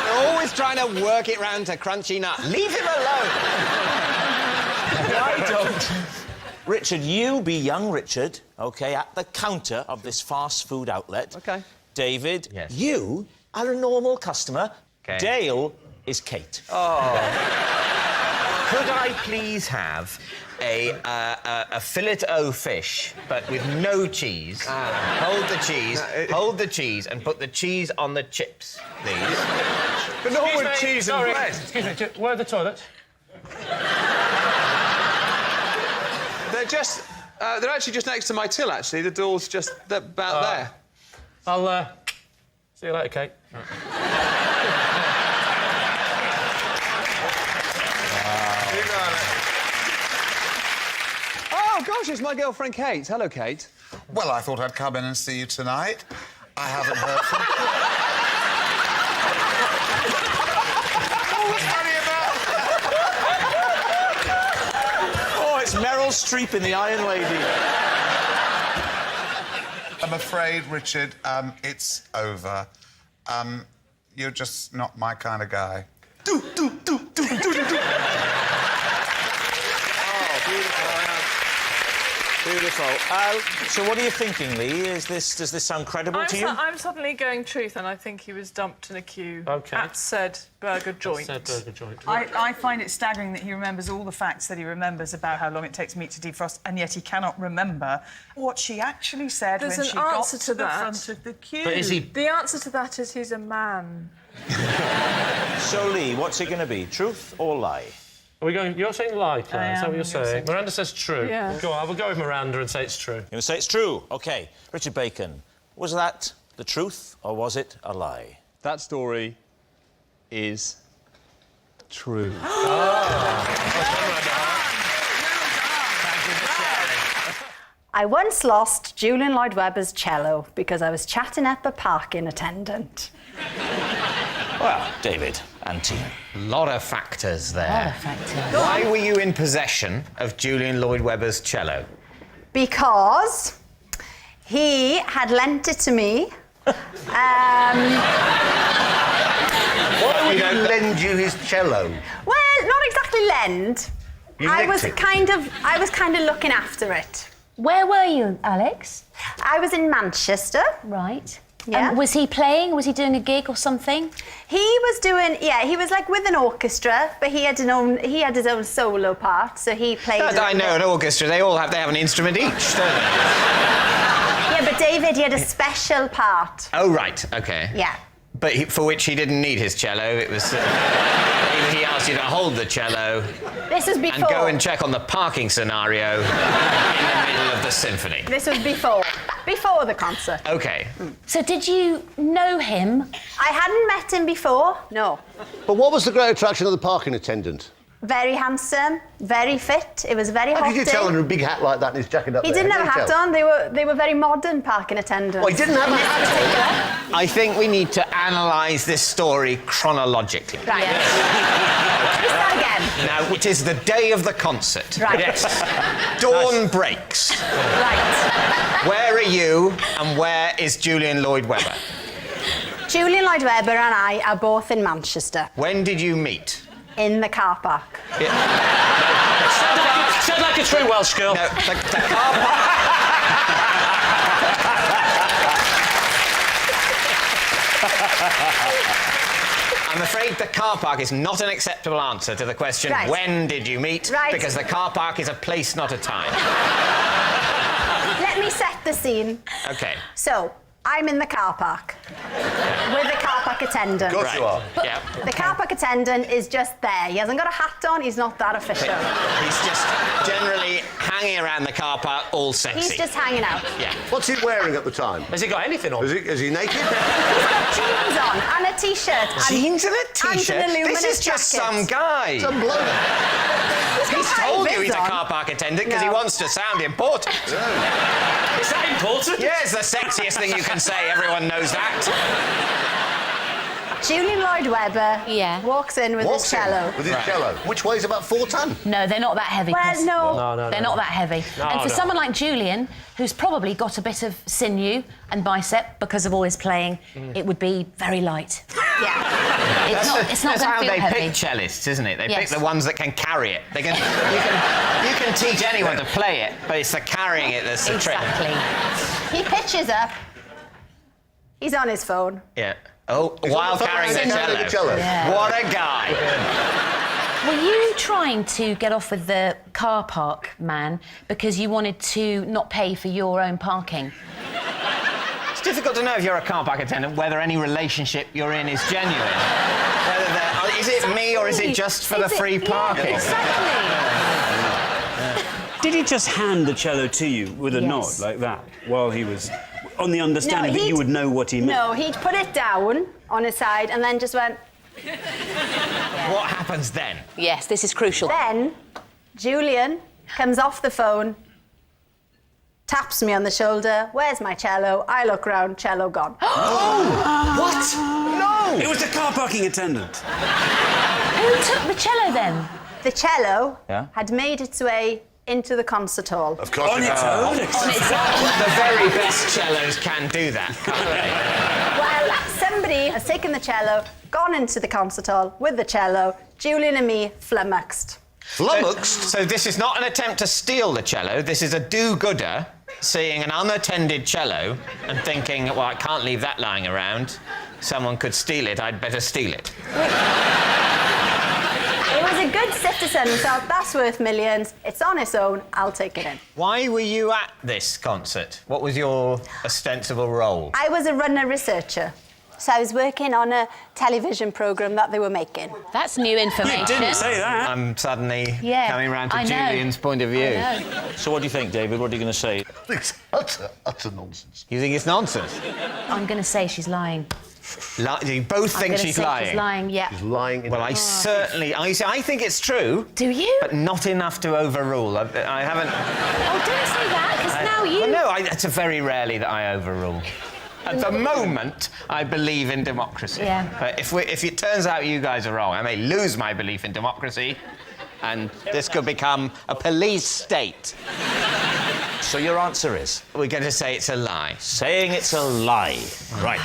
You're always trying to work it round to crunchy nut. Leave him alone. I don't. Richard, you be young Richard, OK, at the counter of this fast food outlet. OK. David, you are a normal customer. OK. Dale is Kate. Oh. Could I please have a fillet o fish, but with no cheese? Hold the cheese, and put the cheese on the chips, please. But not with cheese and bread. Excuse me, where are the toilets? They're actually just next to my till, actually. The door's just about there. I'll, see you later, Kate. Oh, gosh, it's my girlfriend, Kate. Hello, Kate. Well, I thought I'd come in and see you tonight. I haven't heard from you. Oh, it's Meryl Streep in The Iron Lady. I'm afraid, Richard, it's over. You're just not my kind of guy. Oh, beautiful. So what are you thinking, Lee? Does this sound credible to you? I'm suddenly going truth, and I think he was dumped in a queue at said burger joint. I find it staggering that he remembers all the facts that he remembers about how long it takes meat to defrost, and yet he cannot remember what she actually said when she got to the front of the queue. But is he... The answer to that is he's a man. So, Lee, what's it going to be? Truth or lie? Are we going... You're saying lie, Claire? Is that what you're saying? Miranda says true. Yeah. Go on, we'll go with Miranda and say it's true. You're going to say it's true? OK. Richard Bacon, was that the truth or was it a lie? That story is true. I once lost Julian Lloyd Webber's cello because I was chatting up a parking attendant. Well, David and Tina. A lot of factors there. Why were you in possession of Julian Lloyd Webber's cello? Because he had lent it to me. Why would he lend you his cello? Well, not exactly lend. I was kind of looking after it. Where were you, Alex? I was in Manchester. Right. Yeah. Was he playing? Was he doing a gig or something? He was doing, he was like with an orchestra, but he had his own solo part, so he played. I know an orchestra. They have an instrument each, don't they? Yeah, but David, he had a special part. Oh right, okay. Yeah. But for which he didn't need his cello. It was he asked you to hold the cello. This was before. And go and check on the parking scenario in the middle of the symphony. This was before the concert. Okay. So did you know him? I hadn't met him before. No. But what was the great attraction of the parking attendant? Very handsome, very fit. It was very hot. How did you tell under a big hat like that and his jacket up He there? didn't have a hat on. They were very modern parking attendants. Oh, he didn't have a hat on? I think we need to analyse this story chronologically. Right. Yes. We start again. Now, it is the day of the concert. Right. Yes. Dawn breaks. Right. Where are you and where is Julian Lloyd Webber? Julian Lloyd Webber and I are both in Manchester. When did you meet? In the car park. Said like a true Welsh girl. No, the car park... I'm afraid the car park is not an acceptable answer to the question, when did you meet? Right. Because the car park is a place, not a time. Let me set the scene. OK. So, I'm in the car park with the car park attendant. Of course you are. Yeah. The car park attendant is just there. He hasn't got a hat on. He's not that official. He's just generally hanging around the car park all sexy. He's just hanging out. Yeah. What's he wearing at the time? Has he got anything on? Is he naked? He's got jeans on and a T-shirt. Jeans and a T-shirt? And an This is just jacket. some guy. Some bloke. He's told you he's a on. car park attendant because he wants to sound important. Is that important? Yeah, it's the sexiest thing you can say. Everyone knows that. Julian Lloyd Webber walks in with his cello. With his cello. Which weighs about 4 ton. No, they're not that heavy. Well, Chris. no. They're not that heavy. And for someone like Julian, who's probably got a bit of sinew and bicep because of all his playing, it would be very light. Yeah. It's not That's going how to feel they heavy. pick cellists, isn't it? They Yes. pick the ones that can carry it. You can teach anyone to play it, but it's the carrying it that's the trick. Exactly. He pitches up. He's on his phone. Yeah. Oh, while carrying the cello. Yeah. What a guy. Were you trying to get off with the car park man because you wanted to not pay for your own parking? It's difficult to know if you're a car park attendant whether any relationship you're in is genuine. Is it me or is it just for the free parking? Exactly. Did he just hand the cello to you with a nod like that while he was on the understanding that you would know what he meant? No, he'd put it down on his side and then just went... What happens then? Yes, this is crucial. Then Julian comes off the phone, taps me on the shoulder. Where's my cello? I look round, cello gone. What? No! It was the car parking attendant. Who took the cello then? The cello had made its way into the concert hall. Of course On its own. On its own. The very best cellos can do that, can't they? Well, somebody has taken the cello, gone into the concert hall with the cello. Julian and me flummoxed. Flummoxed? So this is not an attempt to steal the cello. This is a do-gooder seeing an unattended cello and thinking, well, I can't leave that lying around. Someone could steal it. I'd better steal it. It was a good citizen who thought, that's worth millions. It's on its own. I'll take it in. Why were you at this concert? What was your ostensible role? I was a runner researcher. So I was working on a television programme that they were making. That's new information. You didn't say that. I'm suddenly coming round to I know. Julian's point of view. I know. So what do you think, David? What are you going to say? It's utter nonsense. You think it's nonsense? I'm going to say she's lying. You both I'm think gonna she's say lying? She's lying, yeah. She's lying. Well, I think it's true. Do you? But not enough to overrule. I haven't... Oh, don't say that, because now you... Well, no, it's very rarely that I overrule. At the moment, I believe in democracy. Yeah. But if it turns out you guys are wrong, I may lose my belief in democracy, and this could become a police state. So your answer is? We're going to say it's a lie. Saying it's a lie. Right.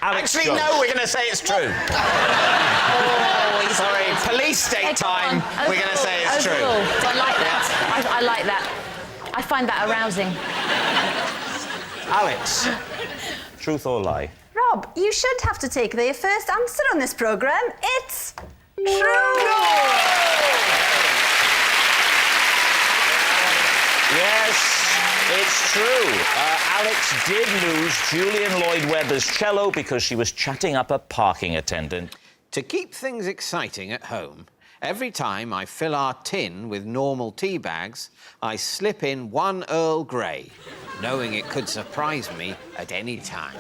Alex Actually, Jones. no, we're going to say it's true. Sorry, police state time. We're going to say it's true. I like that. I like that. I find that arousing. Alex, truth or lie? Rob, you should have to take the first answer on this programme. It's true. Yes, it's true. Alex did lose Julian Lloyd Webber's cello because she was chatting up a parking attendant. To keep things exciting at home, every time I fill our tin with normal tea bags, I slip in one Earl Grey, knowing it could surprise me at any time.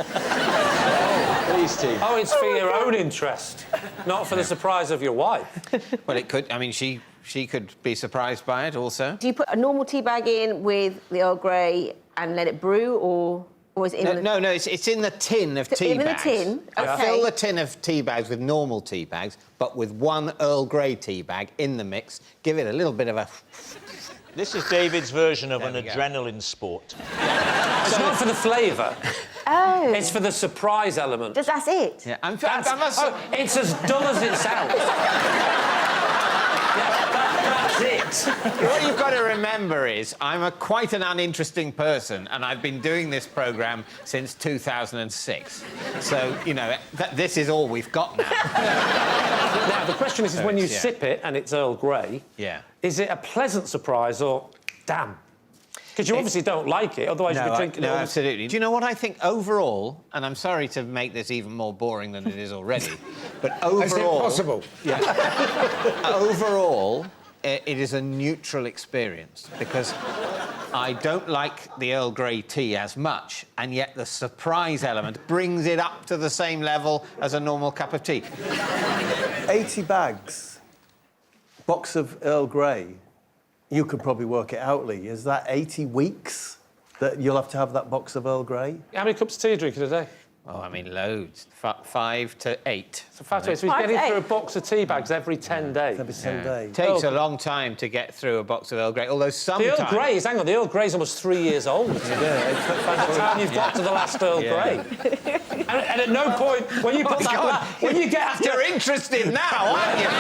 Please, Steve. Oh, it's for your own interest, not for the surprise of your wife. Well, it could. I mean, she could be surprised by it also. Do you put a normal tea bag in with the Earl Grey and let it brew, or is it in No, it's in the tin of tea bags. In the tin? I OK. fill the tin of tea bags with normal tea bags, but with one Earl Grey tea bag in the mix. Give it a little bit of a... This is David's version of an adrenaline sport. It's not for the flavour. Oh. It's for the surprise element. That's it? Yeah, it's as dull as it sounds. That's it. What you've got to remember is I'm quite an uninteresting person, and I've been doing this programme since 2006. So, you know, this is all we've got now. Now, the question is when you sip it and it's Earl Grey, is it a pleasant surprise or, damn? Because you obviously don't like it, otherwise you'd be drinking it all. Absolutely. Do you know what I think overall, and I'm sorry to make this even more boring than it is already, but overall... It's impossible. Yeah. Overall, it is a neutral experience, because I don't like the Earl Grey tea as much, and yet the surprise element brings it up to the same level as a normal cup of tea. 80 bags, box of Earl Grey. You could probably work it out, Lee. Is that 80 weeks that you'll have to have that box of Earl Grey? How many cups of tea are you drinking a day? Oh, I mean, loads. 5 to 8. So 5 to 8. So he's getting through a box of tea bags every 10 days. Every 10 days. Takes a long time to get through a box of Earl Grey, although sometimes... The Earl Grey's, hang on, the Earl Grey's almost 3 years old. By the time you've got to the last Earl Grey. And at no point, when you put when you get after... You're interested now, aren't you?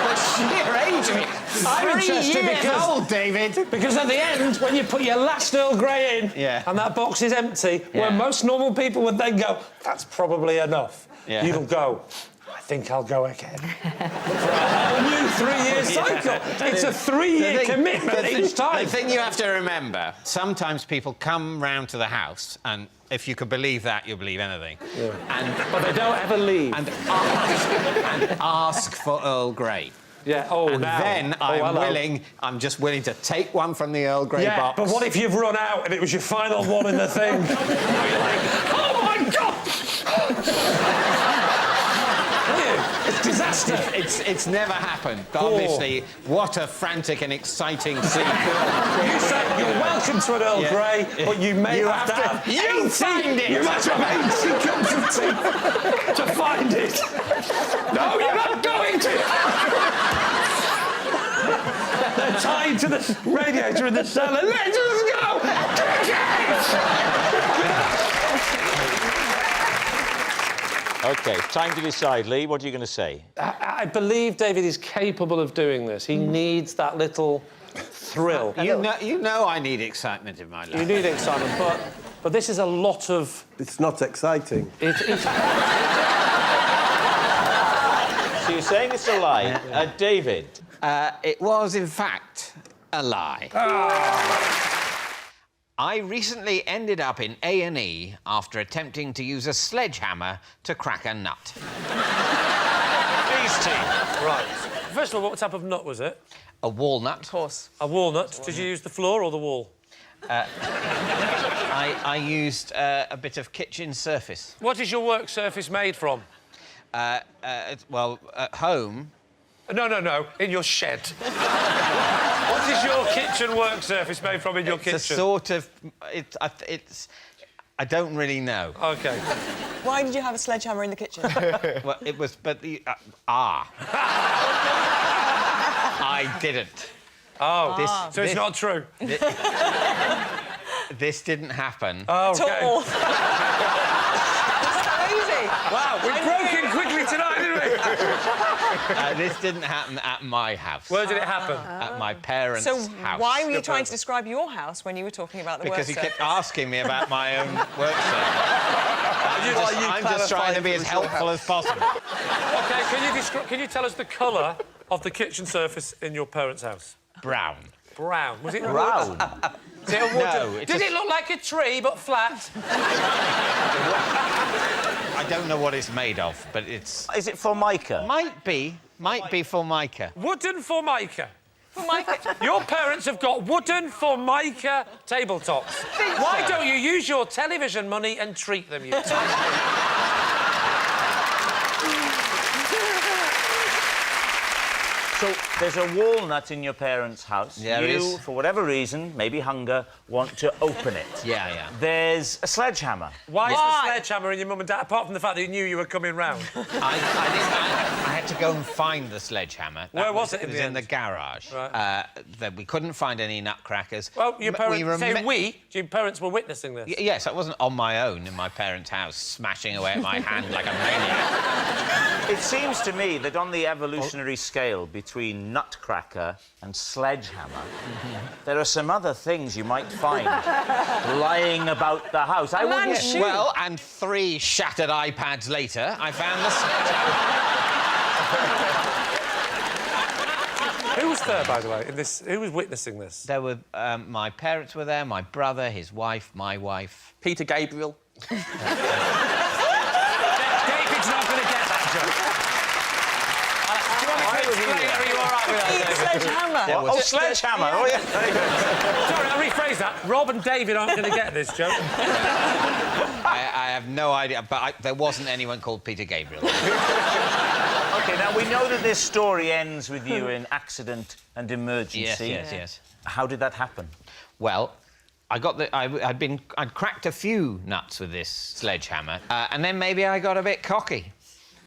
The sheer age of it. I'm interested because... old, David. Because at the end, when you put your last Earl Grey in, and that box is empty, where most normal people would then go, that's probably enough. Yeah. You'll go, I think I'll go again. For a new 3-year cycle. It's a 3-year commitment each time. The thing you have to remember, sometimes people come round to the house and if you could believe that, you'll believe anything. Yeah. But they don't ever leave. And ask for Earl Grey. Yeah, and then I'm just willing to take one from the Earl Grey box. But what if you've run out and it was your final one in the thing? You're like, oh my God! It's disaster. It's never happened. But obviously, what a frantic and exciting scene. You say you're welcome to an Earl Grey, but you may have to have... You find it! You have to have 80 cups of tea to find it. No, you're not going to! They're tied to the radiator in the cellar. Let us go! OK, time to decide. Lee, what are you going to say? I believe David is capable of doing this. He needs that little thrill. You know I need excitement in my life. You need excitement, but this is a lot of... It's not exciting. So you're saying it's a lie. David? It was, in fact, a lie. I recently ended up in A&E after attempting to use a sledgehammer to crack a nut. These two. Right. First of all, what type of nut was it? A walnut. Of course. A walnut. Did you use the floor or the wall? I used a bit of kitchen surface. What is your work surface made from? Well, at home... No, in your shed. What is your kitchen work surface made from in your kitchen? It's a sort of... It's... I don't really know. OK. Why did you have a sledgehammer in the kitchen? Well, it was... But the... I didn't. Oh, so it's not true? This didn't happen. Oh, OK. At all. It's crazy. Wow, we broke in quickly tonight, didn't we? This didn't happen at my house. Where did it happen? At my parents' house. So why were you trying to describe your house when you were talking about the work surface? Because he kept asking me about my own work surface. I'm just trying to be as helpful as possible. OK, can you tell us the colour of the kitchen surface in your parents' house? Brown. Brown. Was it brown? Is it a wood? No. Did it look like a tree, but flat? I don't know what it's made of, but it's... Is it Formica? Might be Formica. Wooden Formica? Formica? Your parents have got wooden Formica tabletops. Why don't you use your television money and treat them, you So there's a walnut in your parents' house. Yeah, there is. For whatever reason, maybe hunger, want to open it. Yeah. There's a sledgehammer. Why is the sledgehammer in your mum and dad, apart from the fact that he knew you were coming round? I had to go and find the sledgehammer. Where was it? It was in the garage. Right. We couldn't find any nutcrackers. Well, your parents... your parents were witnessing this? Yes, I wasn't on my own in my parents' house, smashing away at my hand like a maniac. It seems to me that on the evolutionary scale between nutcracker and sledgehammer, there are some other things you might find lying about the house. I wouldn't... Well, and 3 shattered iPads later, I found the... Who was there, by the way, in this? Who was witnessing this? There were... my parents were there, my brother, his wife, my wife. Peter Gabriel. David's not going to get that joke. Do you want me to explain? Are you all right with that, David? Sledgehammer. Sledgehammer. Oh, sledgehammer. Yeah. Oh, yeah. Very good. Sorry, I'll rephrase that. Rob and David aren't going to get this joke. I have no idea, but there wasn't anyone called Peter Gabriel. OK, now, we know that this story ends with you in accident and emergency. Yes. How did that happen? Well, I'd cracked a few nuts with this sledgehammer, and then maybe I got a bit cocky.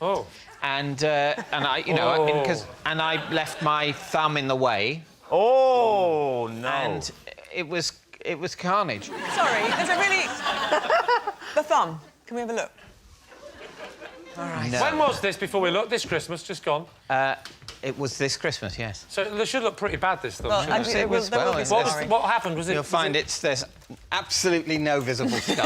Oh. And I left my thumb in the way. Oh, no. And it was carnage. Sorry, there's a really... the thumb. Can we have a look? All right. No. When was this before we looked? This Christmas, just gone? It was this Christmas, yes. So they should look pretty bad, this thumb. Well, what happened? You'll find there's absolutely no visible scar.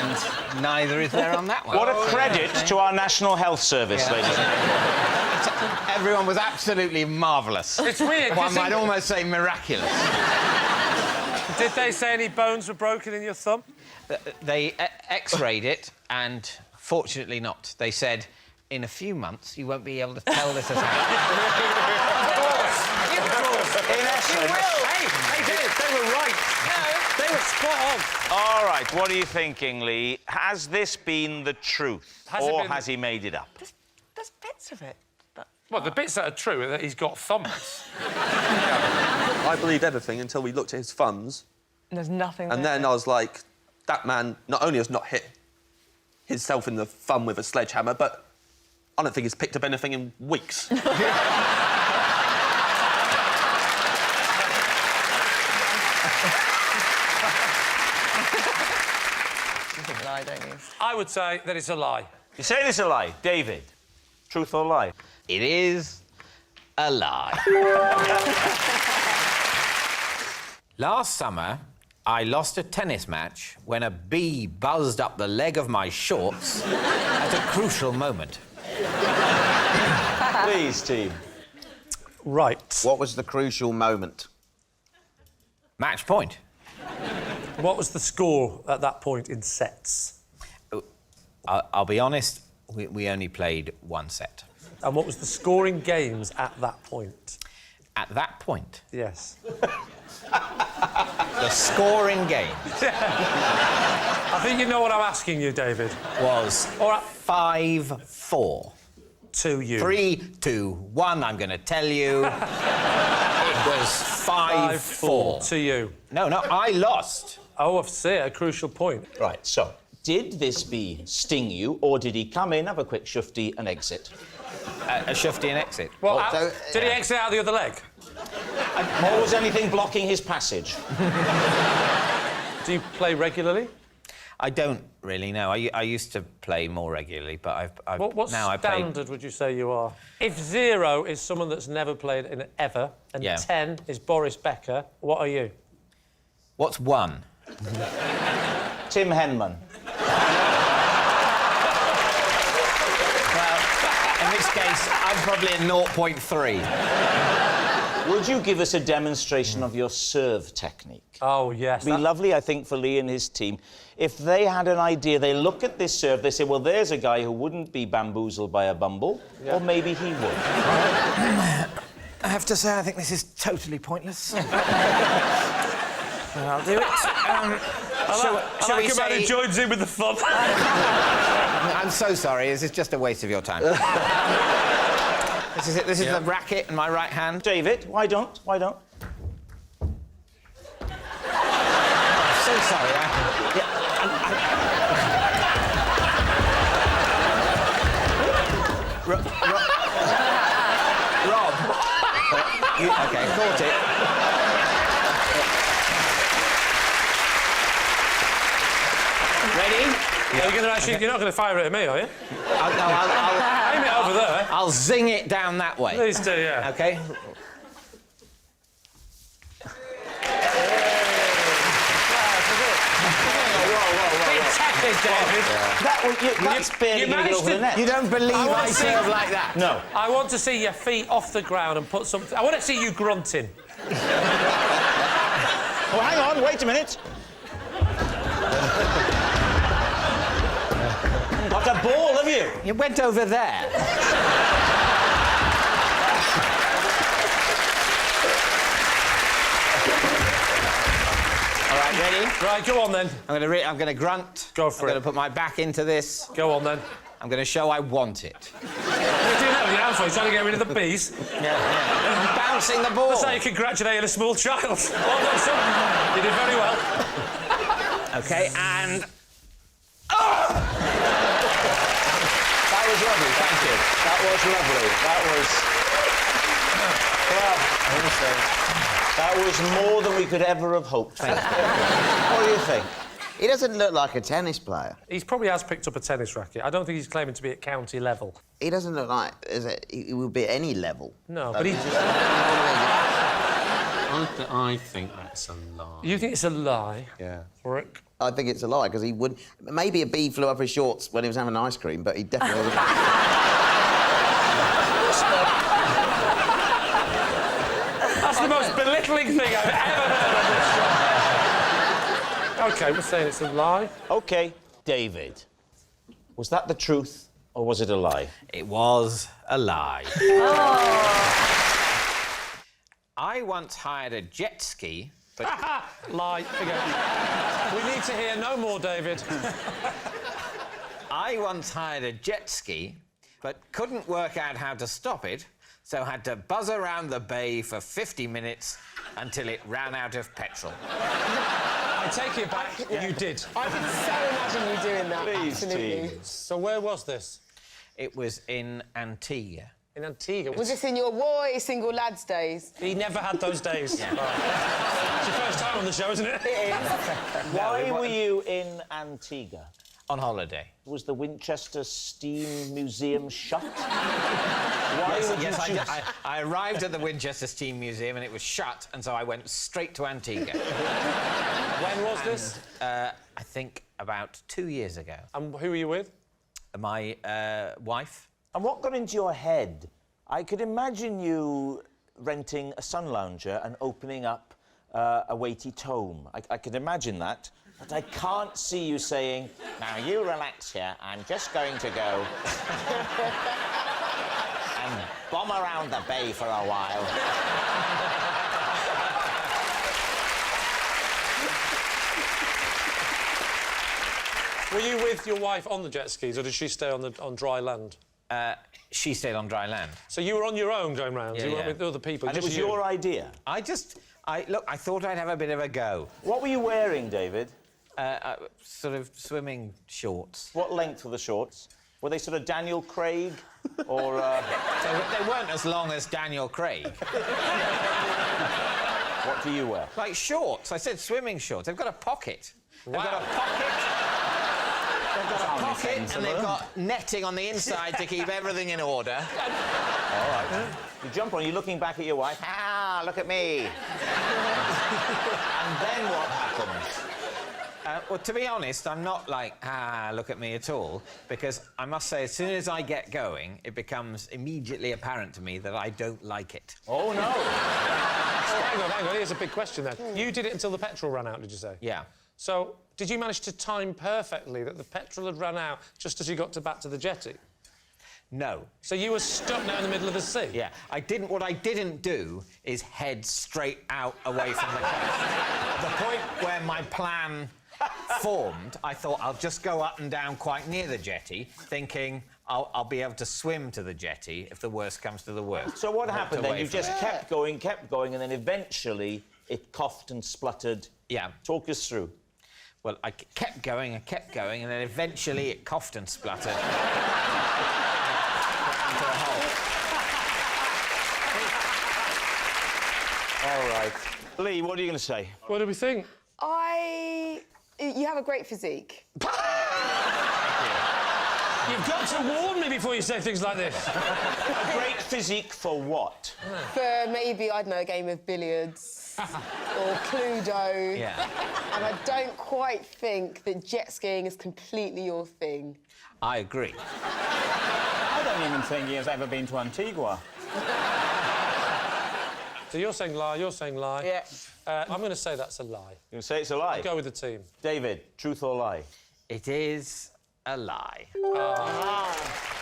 And neither is there on that one. What a credit to our National Health Service, ladies and gentlemen. Everyone was absolutely marvellous. It's weird. One might almost say miraculous. Did they say any bones were broken in your thumb? They X-rayed it, and fortunately not. They said, in a few months, you won't be able to tell this has happened. Of course. In essence. Hey, they were right. No. They were spot on. All right, what are you thinking, Lee? Has this been the truth, has he made it up? There's bits of it. Well, the bits that are true are that he's got thumbs. I believed everything until we looked at his thumbs. There's nothing And there. then I was like, that man not only has not hit himself in the thumb with a sledgehammer, but I don't think he's picked up anything in weeks. You think lie, don't you? I would say that it's a lie. You're saying it's a lie. David, truth or lie? It is a lie. Last summer, I lost a tennis match when a bee buzzed up the leg of my shorts at a crucial moment. Please, team. Right. What was the crucial moment? Match point. What was the score at that point in sets? I'll be honest, we only played one set. And what was the score in games at that point? At that point? Yes. The score in games. I think you know what I'm asking you, David. Was 5-4. To you. 3-2-1, I'm going to tell you. It was 5-4. To you. No, I lost. Oh, I see, a crucial point. Right, so, did this bee sting you, or did he come in, have a quick shufty and exit? A shufty and exit. Well, did he exit out the other leg? Or was anything blocking his passage? Do you play regularly? I don't really know. I used to play more regularly, but What now I play... standard would you say you are? If 0 is someone that's never played in it ever, and 10 is Boris Becker, what are you? What's 1? Tim Henman. Well, in this case, I'm probably a 0.3. Would you give us a demonstration of your serve technique? Oh, yes. It'd be lovely, I think, for Lee and his team. If they had an idea, they look at this serve, they say, well, there's a guy who wouldn't be bamboozled by a bumble, or maybe he would. I have to say, I think this is totally pointless. I'll do it. I like a man who joins in with the fun. I'm so sorry, this is just a waste of your time. This is it. This is the racket in my right hand. David, why don't? I'm so sorry. Rob. OK, caught it. Ready? You're not going to fire it at me, are you? I'll aim it over there. I'll zing it down that way. Please do, yeah. OK? That's barely going to get over the net. You don't believe I serve like that? No. I want to see your feet off the ground and put something... I want to see you grunting. Oh, hang on, wait a minute. Got a ball, have you? You went over there. Right, go on then. I'm going to grunt. Go for I'm it. going to put my back into this. Go on then. I'm going to show I want it. You're doing that with your hands, he's trying to get rid of the bees. I'm bouncing the ball. That's how you congratulate a small child. Well done, son. You did very well. OK, and... That was lovely, thank you. That was lovely. That was more than we could ever have hoped. Thank you. What do you think? He doesn't look like a tennis player. He probably has picked up a tennis racket. I don't think he's claiming to be at county level. He doesn't look like he will be at any level. No, but he... I think that's a lie. You think it's a lie? Yeah. Rick? I think it's a lie, because he would... Maybe a bee flew up his shorts when he was having ice cream, but he definitely wasn't... That's the most belittling thing I've ever heard on this show. OK, we're saying it's a lie. OK, David. Was that the truth, or was it a lie? It was a lie. I once hired a jet ski, but... Lie. We need to hear no more, David. I once hired a jet ski, but couldn't work out how to stop it, so had to buzz around the bay for 50 minutes until it ran out of petrol. I take it back. You did. I can so imagine you doing that. Please, absolutely. team. So where was this? It was in Antigua. In Antigua. Was this in your boy single lads days? He never had those days. Yeah. Right. It's your first time on the show, isn't it? It is. Why were you in Antigua? On holiday. Was the Winchester Steam Museum shut? Why would you choose... I arrived at the Winchester Steam Museum and it was shut, and so I went straight to Antigua. When was this? I think about 2 years ago. And who were you with? My wife. And what got into your head? I could imagine you renting a sun lounger and opening up a weighty tome. I could imagine that. But I can't see you saying, now you relax here, I'm just going to go and bomb around the bay for a while. Were you with your wife on the jet skis, or did she stay on dry land? She stayed on dry land. So you were on your own going round? You weren't with other people? And it was your idea? Look, I thought I'd have a bit of a go. What were you wearing, David? Sort of swimming shorts. What length were the shorts? Were they sort of Daniel Craig, or... They weren't as long as Daniel Craig. What do you wear? Like shorts. I said swimming shorts. They've got a pocket. Wow. They've got a pocket. They've got a pocket, and they've got netting on the inside to keep everything in order. All right. You jump on, you're looking back at your wife. Ah, look at me. And then what happens? Well, to be honest, I'm not like, look at me at all, because I must say, as soon as I get going, it becomes immediately apparent to me that I don't like it. Oh, no. Hang on, here's a big question then. You did it until the petrol ran out, did you say? Yeah. So, did you manage to time perfectly that the petrol had run out just as you got back to the jetty? No. So you were stuck now in the middle of the sea? Yeah. What I didn't do is head straight out away from the coast. The point where my plan formed, I thought I'll just go up and down quite near the jetty, thinking I'll be able to swim to the jetty if the worst comes to the worst. So what happened then? You just kept going, and then eventually it coughed and spluttered. Yeah. Talk us through. Well, I kept going, and then eventually it coughed and spluttered. All right. Lee, what are you going to say? What do we think? You have a great physique. You've got to warn me before you say things like this. A great physique for what? For maybe, I don't know, a game of billiards or Cluedo. Yeah. And I don't quite think that jet skiing is completely your thing. I agree. I don't even think he has ever been to Antigua. So you're saying lie, you're saying lie. Yeah. I'm going to say that's a lie. You're going to say it's a lie? I'll go with the team. David, truth or lie? It is a lie.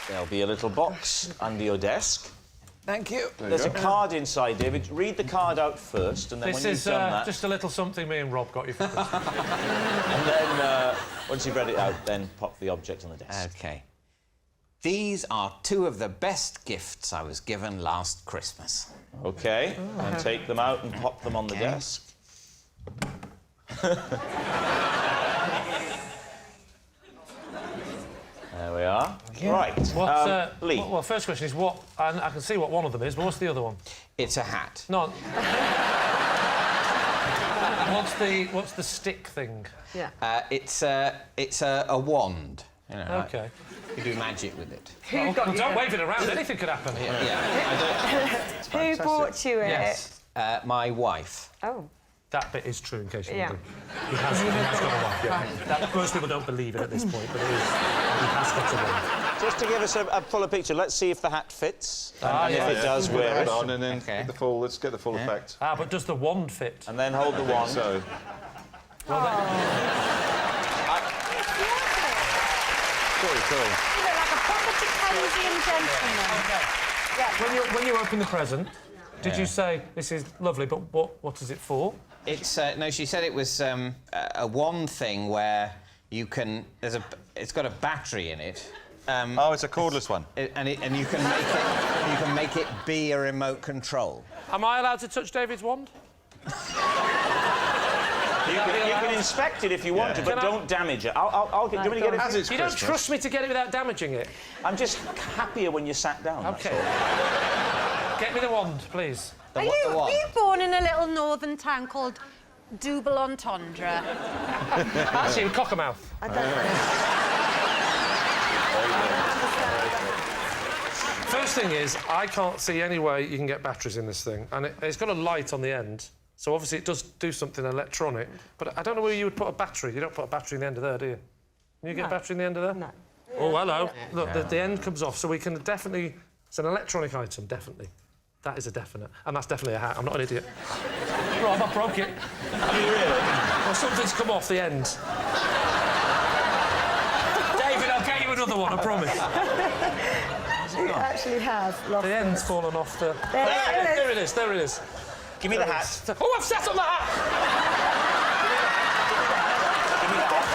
There'll be a little box under your desk. Thank you. There's a card inside, David. Read the card out first, and then when you've done that... just a little something me and Rob got you for Christmas. And then, once you've read it out, then pop the object on the desk. OK. These are 2 of the best gifts I was given last Christmas. OK. And take them out and pop them on the desk. There we are. Yeah. Right. Lee. Well, first question is what... And I can see what one of them is, but what's the other one? It's a hat. No. What's the stick thing? Yeah. It's a wand. You know, OK. You do magic with it. Don't wave it around. Anything could happen. Who bought you it? Yes. My wife. Oh. That bit is true, in case you're wondering. He has got a wife. Yeah. Most people don't believe it at this point, but it is. He has got a wife. Just to give us a fuller picture, let's see if the hat fits. And if it does, wear it. On and then get the full, let's get the full effect. But does the wand fit? And then hold the wand. So. Well, Very cool. You look like a proper Dickensian gentleman. Yeah. When you open the present, did you say this is lovely, but what is it for? It's no. She said it was a wand thing where you can. It's got a battery in it. Oh, it's a cordless one. And you can make it. You can make it be a remote control. Am I allowed to touch David's wand? You can inspect it if you want to, but don't damage it. I'll get. Do you want me to get it? You don't trust me to get it without damaging it. I'm just happier when you sat down. OK. Get me the wand, please. Were you born in a little northern town called Double-Entendre? Actually, in Cockermouth. I don't know. First thing is, I can't see any way you can get batteries in this thing, and it's got a light on the end, so obviously it does do something electronic, but I don't know where you would put a battery. You don't put a battery in the end of there, do you? Can you get a battery in the end of there? No. Oh, hello. Look, the end comes off, so we can definitely... It's an electronic item, definitely. That is a definite. And that's definitely a hat. I'm not an idiot. Rob, I broke it. I mean, really? Well, something's come off the end. David, I'll get you another one, I promise. You actually have lost the end's fallen off the... There it is, there it is. Give me the hat. Oh, I've sat on the hat! Give me the hat.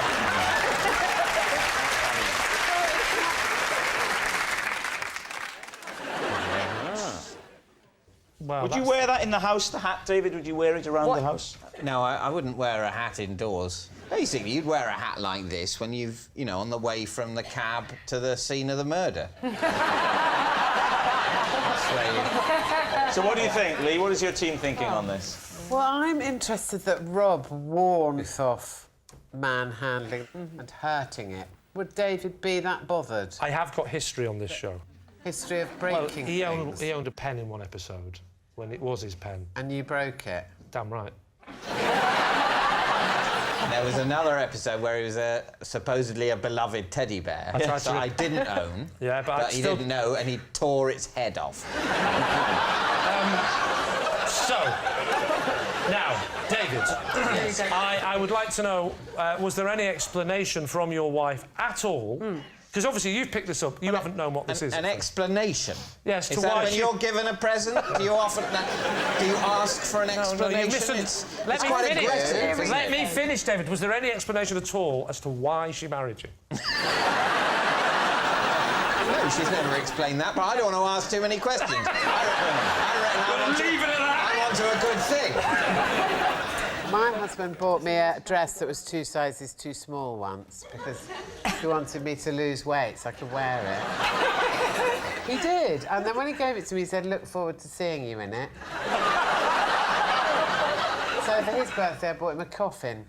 Well, would you wear that in the house, the hat, David? Would you wear it around the house? No, I wouldn't wear a hat indoors. Basically, you'd wear a hat like this when you've, on the way from the cab to the scene of the murder. So what do you think, Lee? What is your team thinking on this? Well, I'm interested that Rob warns off manhandling and hurting it. Would David be that bothered? I have got history on this show. History of breaking things? He owned a pen in one episode, when it was his pen. And you broke it? Damn right. There was another episode where he was supposedly a beloved teddy bear that I didn't own, but he didn't know, and he tore its head off. So, now, David, I would like to know, was there any explanation from your wife at all? Because obviously you've picked this up, you haven't known what this is. An explanation? Yes, to is that why when you're given a present, do you ask for an explanation? It's quite aggressive. Let me finish, David. Was there any explanation at all as to why she married you? No, she's never explained that, but I don't want to ask too many questions. I want to a good thing. My husband bought me a dress that was 2 sizes too small once because he wanted me to lose weight so I could wear it. He did, and then when he gave it to me, he said, "Look forward to seeing you in it." So for his birthday, I bought him a coffin.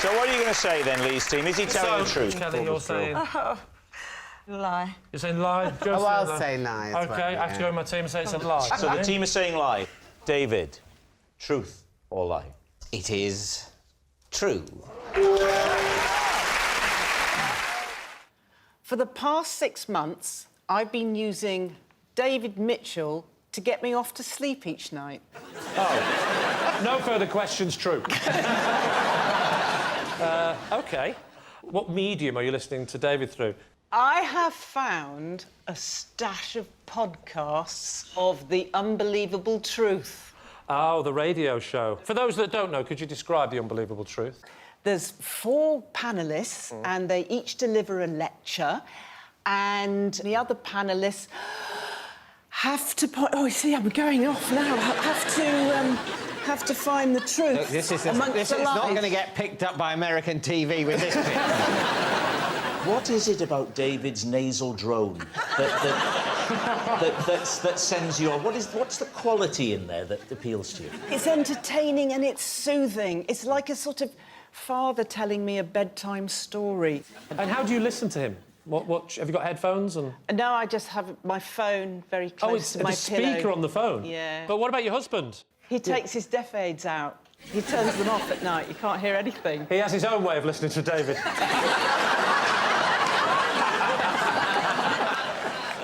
So what are you going to say then, Lee's team? Is he telling the truth? Kelly, you're saying... Lie. You're saying lie? I'll say lie as well. OK, I have to go in my team and say it's a lie. So the team is saying lie. David, truth or lie? It is true. For the past 6 months, I've been using David Mitchell to get me off to sleep each night. Oh. No further questions, true. OK. What medium are you listening to David through? I have found a stash of podcasts of The Unbelievable Truth. Oh, the radio show. For those that don't know, could you describe The Unbelievable Truth? There's 4 panellists, and they each deliver a lecture, and the other panellists have to... Oh, see, I'm going off now. Have to find the truth. Look, this is not going to get picked up by American TV with this bit. What is it about David's nasal drone that sends you on? What's the quality in there that appeals to you? It's entertaining and it's soothing. It's like a sort of father telling me a bedtime story. And how do you listen to him? What have you got headphones and? No, I just have my phone very close to my pillow. Oh, it's the speaker on the phone. Yeah. But what about your husband? He takes his deaf aids out. He turns them off at night. You can't hear anything. He has his own way of listening to David.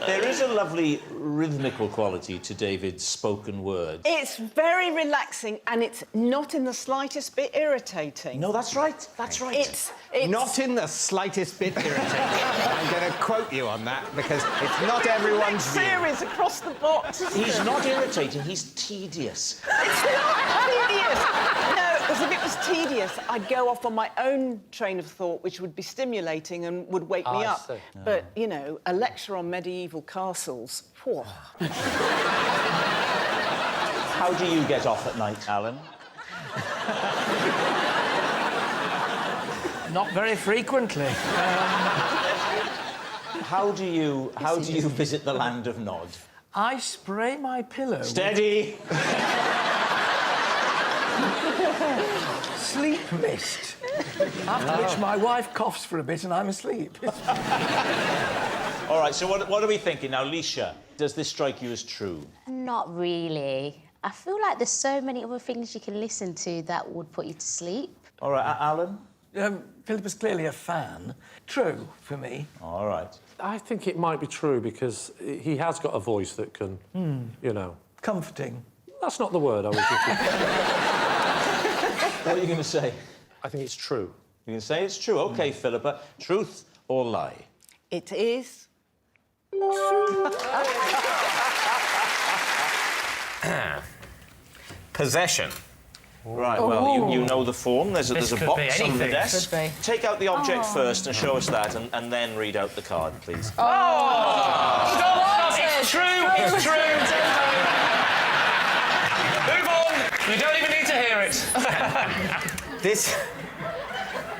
There is a lovely rhythmical quality to David's spoken word. It's very relaxing and it's not in the slightest bit irritating. No, that's right. That's right. It's not in the slightest bit irritating. I'm going to quote you on that because it's not everyone's view. Series across the box. He's not irritating. He's tedious. It's not tedious. No, because if it was tedious, I'd go off on my own train of thought, which would be stimulating and would wake me up. See. But, you know, a lecture on medieval castles... Whew. How do you get off at night, Alan? Not very frequently. How do you visit the land of Nod? I spray my pillow. Steady. Sleep mist. After which my wife coughs for a bit and I'm asleep. All right, so what are we thinking now, Leisha? Does this strike you as true? Not really. I feel like there's so many other things you can listen to that would put you to sleep. All right, Alan? Philip is clearly a fan. True, for me. All right. I think it might be true because he has got a voice that can, you know... Comforting. That's not the word I was looking for. What are you going to say? I think it's true. You're going to say it's true? OK, Philippa. Truth or lie? It is... Possession. Right, well, you know the form. There's a box on the desk. Could be. Take out the object first and show us that, and then read out the card, please. It's true! It's true! Move on! You don't even need to hear it.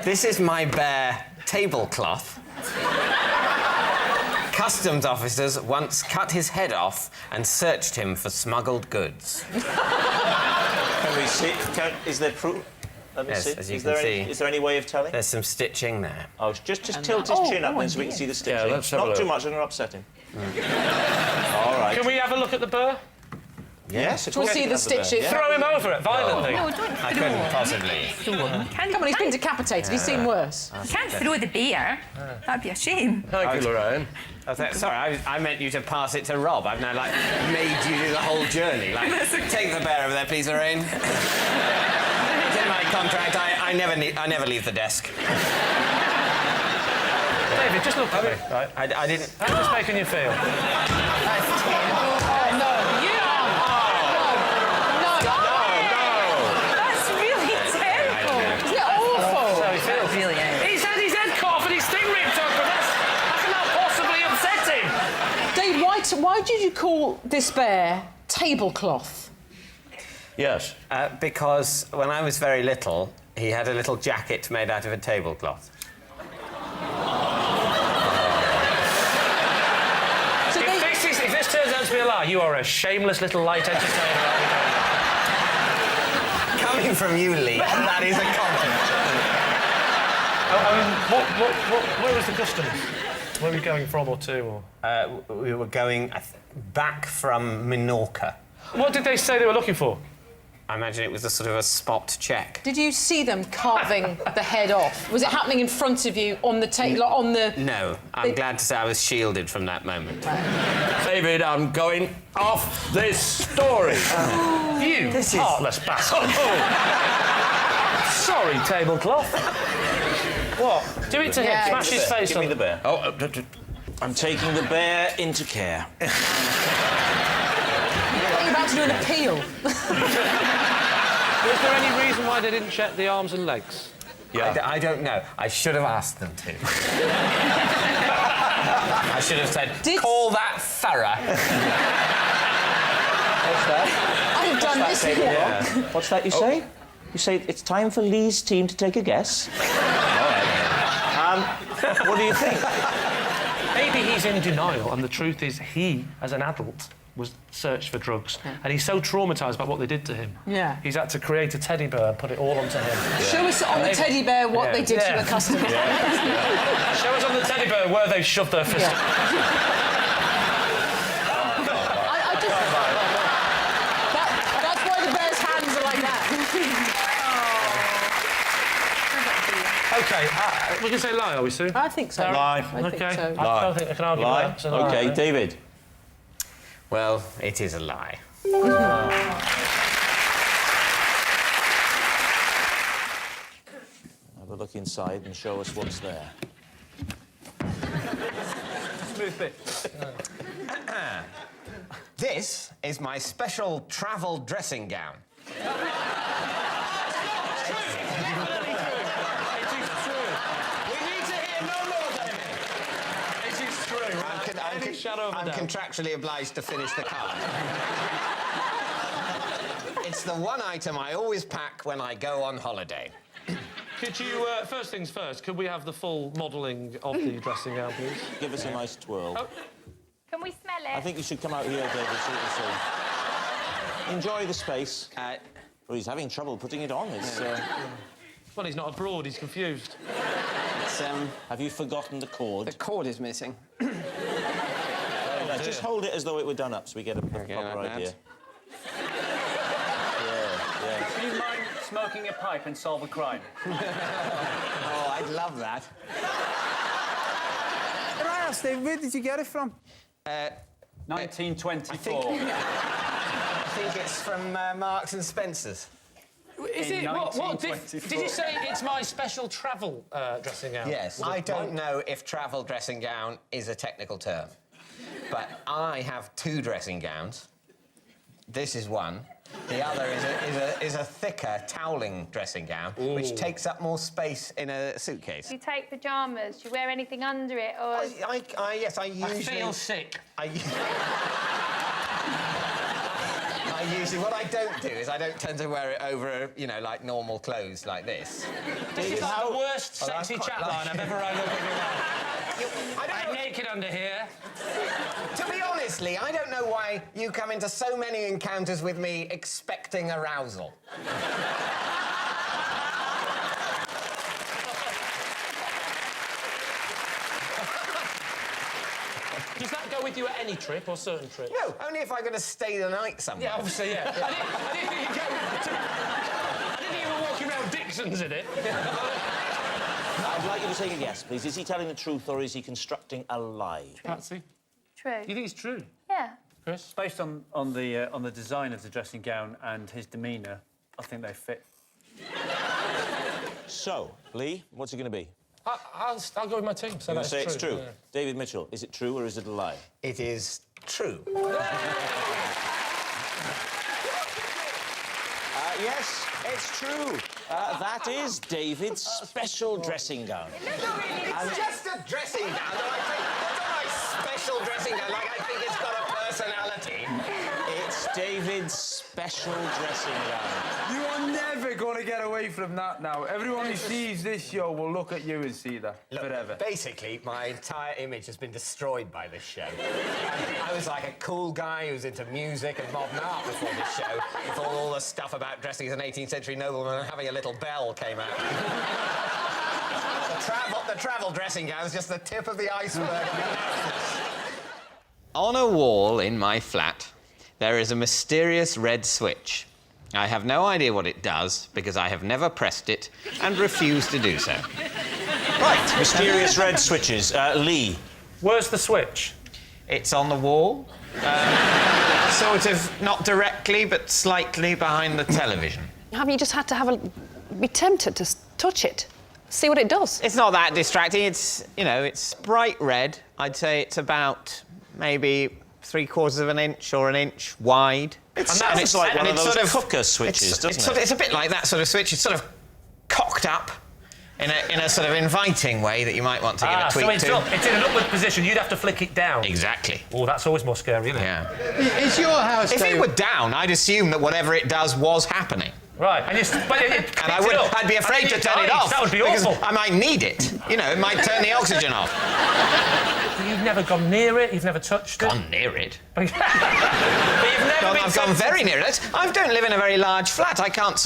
This is my bare tablecloth. Customs officers once cut his head off and searched him for smuggled goods. Can we see? Is there proof? Let me see. As you can see. Is there any way of telling? There's some stitching there. Oh, just tilt his chin up then so we can see the stitching. Yeah, let's have a Not too look. much, I'm going to upset him. All right. Can we have a look at the burr? Yes, We'll see the stitches. Throw him over it violently. No, don't I couldn't possibly. Come on, he's been decapitated. He's seen worse. You can't throw the beer. That'd be a shame. Thank you, Lorraine. Sorry, I meant you to pass it to Rob. I've now, made you do the whole journey. Take the bear over there, please, Lorraine. It's in my contract. I never leave the desk. David, just look at me. Right. I didn't... How's this making you feel? That's terrible. Oh, no. That's really terrible. Isn't it awful? So he feels. Really is. He's had his head cut off and his thing ripped up, but that's not possibly upsetting. Dave, why did you call this bear tablecloth? Yes. Because when I was very little, he had a little jacket made out of a tablecloth. If this turns out to be a lie, you are a shameless little light entertainer. Coming from you, Lee, that is a compliment. Where was the customs? Where were we going from or to? Or? We were going back from Minorca. What did they say they were looking for? I imagine it was a sort of a spot check. Did you see them carving the head off? Was it happening in front of you on the table, on the... No, I'm glad to say I was shielded from that moment. David, I'm going off this story. You heartless bastard. Sorry, tablecloth. What? Do it to him. Smash his face Give on. me the bear. Oh, I'm taking the bear into care. You're about to do an appeal. Was there any reason why they didn't check the arms and legs? Yeah. I don't know. I should have asked them to. I should have said, call that thorough. What's that? I've done this before. Yeah. What's that you say? You say it's time for Lee's team to take a guess? All right. What do you think? Maybe he's in denial, and the truth is he, as an adult, was searched for drugs, and he's so traumatised by what they did to him. Yeah. He's had to create a teddy bear and put it all onto him. Yeah. Show us on the teddy bear what they did to the customer. Show us on the teddy bear where they shoved their fist. That's why the bear's hands are like that. OK, we can say lie, are we, Sue? I think so. Lie. I think so. I don't think I can argue lie. with that. OK, David. Well, it is a lie. Have a look inside and show us what's there. Smooth bit. This is my special travel dressing gown. I'm contractually obliged to finish the card. It's the one item I always pack when I go on holiday. Could you, first things first, could we have the full modelling of the dressing gown, please? Give us a nice twirl. Oh. Can we smell it? I think you should come out here, David, so you can see. Enjoy the space. Well, he's having trouble putting it on. It's, Well, he's not abroad, he's confused. Have you forgotten the cord? The cord is missing. Just hold it as though it were done up so we get a proper idea. Do you mind smoking a pipe and solve a crime? Oh, I'd love that. Can I ask, Dave, where did you get it from? 1924. I think it's from Marks and Spencer's. Is it? What did you say it's my special travel dressing gown? Yes. I don't know if travel dressing gown is a technical term, but I have two dressing gowns. This is one. The other is a thicker toweling dressing gown, which takes up more space in a suitcase. Do you take pyjamas? Do you wear anything under it, or...? Yes, I usually... I feel sick. Usually, what I don't do is I don't tend to wear it over, you know, like normal clothes like this. This is like the worst sexy chat line I've ever heard over my life. I'm naked under here. To be honest, Lee, I don't know why you come into so many encounters with me expecting arousal. Does that go with you at any trip or certain trips? No, only if I'm going to stay the night somewhere. Yeah, obviously, yeah. I didn't think you'd go I didn't think you were walking around Dixon's in it. I'd like you to take a guess, please. Is he telling the truth or is he constructing a lie? Patsy? True. You think it's true? Yeah. Chris? Based on the design of the dressing gown and his demeanour, I think they fit. So, Lee, what's it going to be? I'll go with my team. So You're going to say it's true? Yeah. David Mitchell, is it true or is it a lie? It is true. Yes, it's true. That is David's special dressing gown. It's just a dressing gown. That's not my special dressing gown. Like, I think it's got a personality. It's David's special dressing gown. You are never going to get away from that now. Everyone who sees this show will look at you and see that forever. Basically, my entire image has been destroyed by this show. I was like a cool guy who was into music and modern art before this show, before all the stuff about dressing as an 18th century nobleman and having a little bell came out. The travel dressing gown is just the tip of the iceberg. On a wall in my flat, there is a mysterious red switch. I have no idea what it does because I have never pressed it and refuse to do so. Right, mysterious red switches. Lee. Where's the switch? It's on the wall. Sort of, not directly, but slightly behind the television. Have you just had to be tempted to touch it see what it does. It's not that distracting. It's, you know, it's bright red. I'd say it's about maybe 3/4 of an inch or an inch wide. It sounds like one of those cooker switches, doesn't it? It's a bit like that sort of switch. It's sort of cocked up in a sort of inviting way that you might want to give a tweak so it's in an upward position. You'd have to flick it down. Exactly. Oh, that's always more scary, isn't it? Yeah. Is your house... If it were down, I'd assume that whatever it does was happening. Right, and I'd be afraid to turn it off. That would be awful. I might need it. You know, it might turn the oxygen off. You've never gone near it? You've never touched it? Gone near it? But you've never I've gone very near it. I don't live in a very large flat. I can't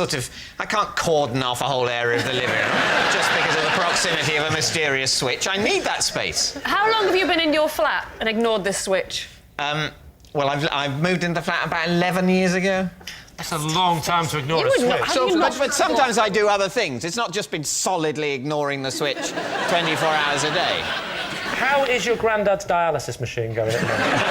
cordon off a whole area of the living room just because of the proximity of a mysterious switch. I need that space. How long have you been in your flat and ignored this switch? Well, I've moved into the flat about 11 years ago. That's a long time to ignore a switch. But sometimes I do other things. It's not just been solidly ignoring the switch 24 hours a day. How is your granddad's dialysis machine going at the moment?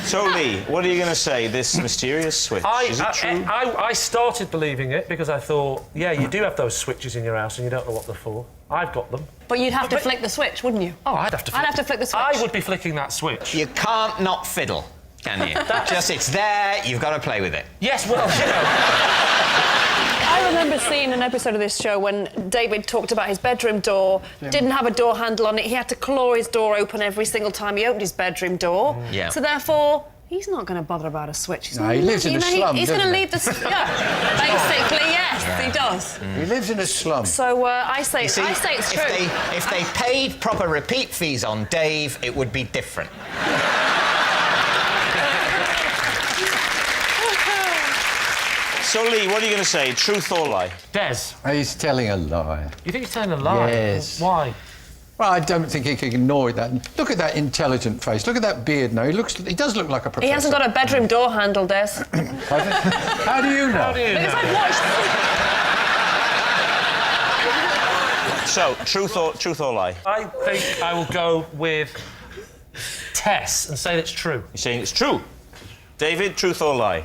So, Lee, what are you going to say? This mysterious switch, is it true? I started believing it because I thought, yeah, you do have those switches in your house and you don't know what they're for. I've got them. But you'd have to flick the switch, wouldn't you? Oh, I'd have to flick the switch. I would be flicking that switch. You can't not fiddle, can you? It's there, you've got to play with it. Yes, well, you know... I remember seeing an episode of this show when David talked about his bedroom door, didn't have a door handle on it. He had to claw his door open every single time he opened his bedroom door. Yeah. So therefore, he's not going to bother about a switch. No, he lives in a slum, He's going to doesn't he? leave the... basically, yes, he does. He lives in a slum. So I say it's true. If they paid proper repeat fees on Dave, it would be different. So, Lee, what are you going to say? Truth or lie? Des. He's telling a lie. You think he's telling a lie? Yes. Why? Well, I don't think he can ignore that. Look at that intelligent face. Look at that beard now. He does look like a professor. He hasn't got a bedroom door handle, Des. How do you know? How do you Because know? I've watched... So, truth or lie? I think I will go with Tess and say it's true. You're saying it's true? David, truth or lie?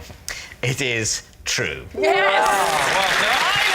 It is true. Yes! Oh, well done.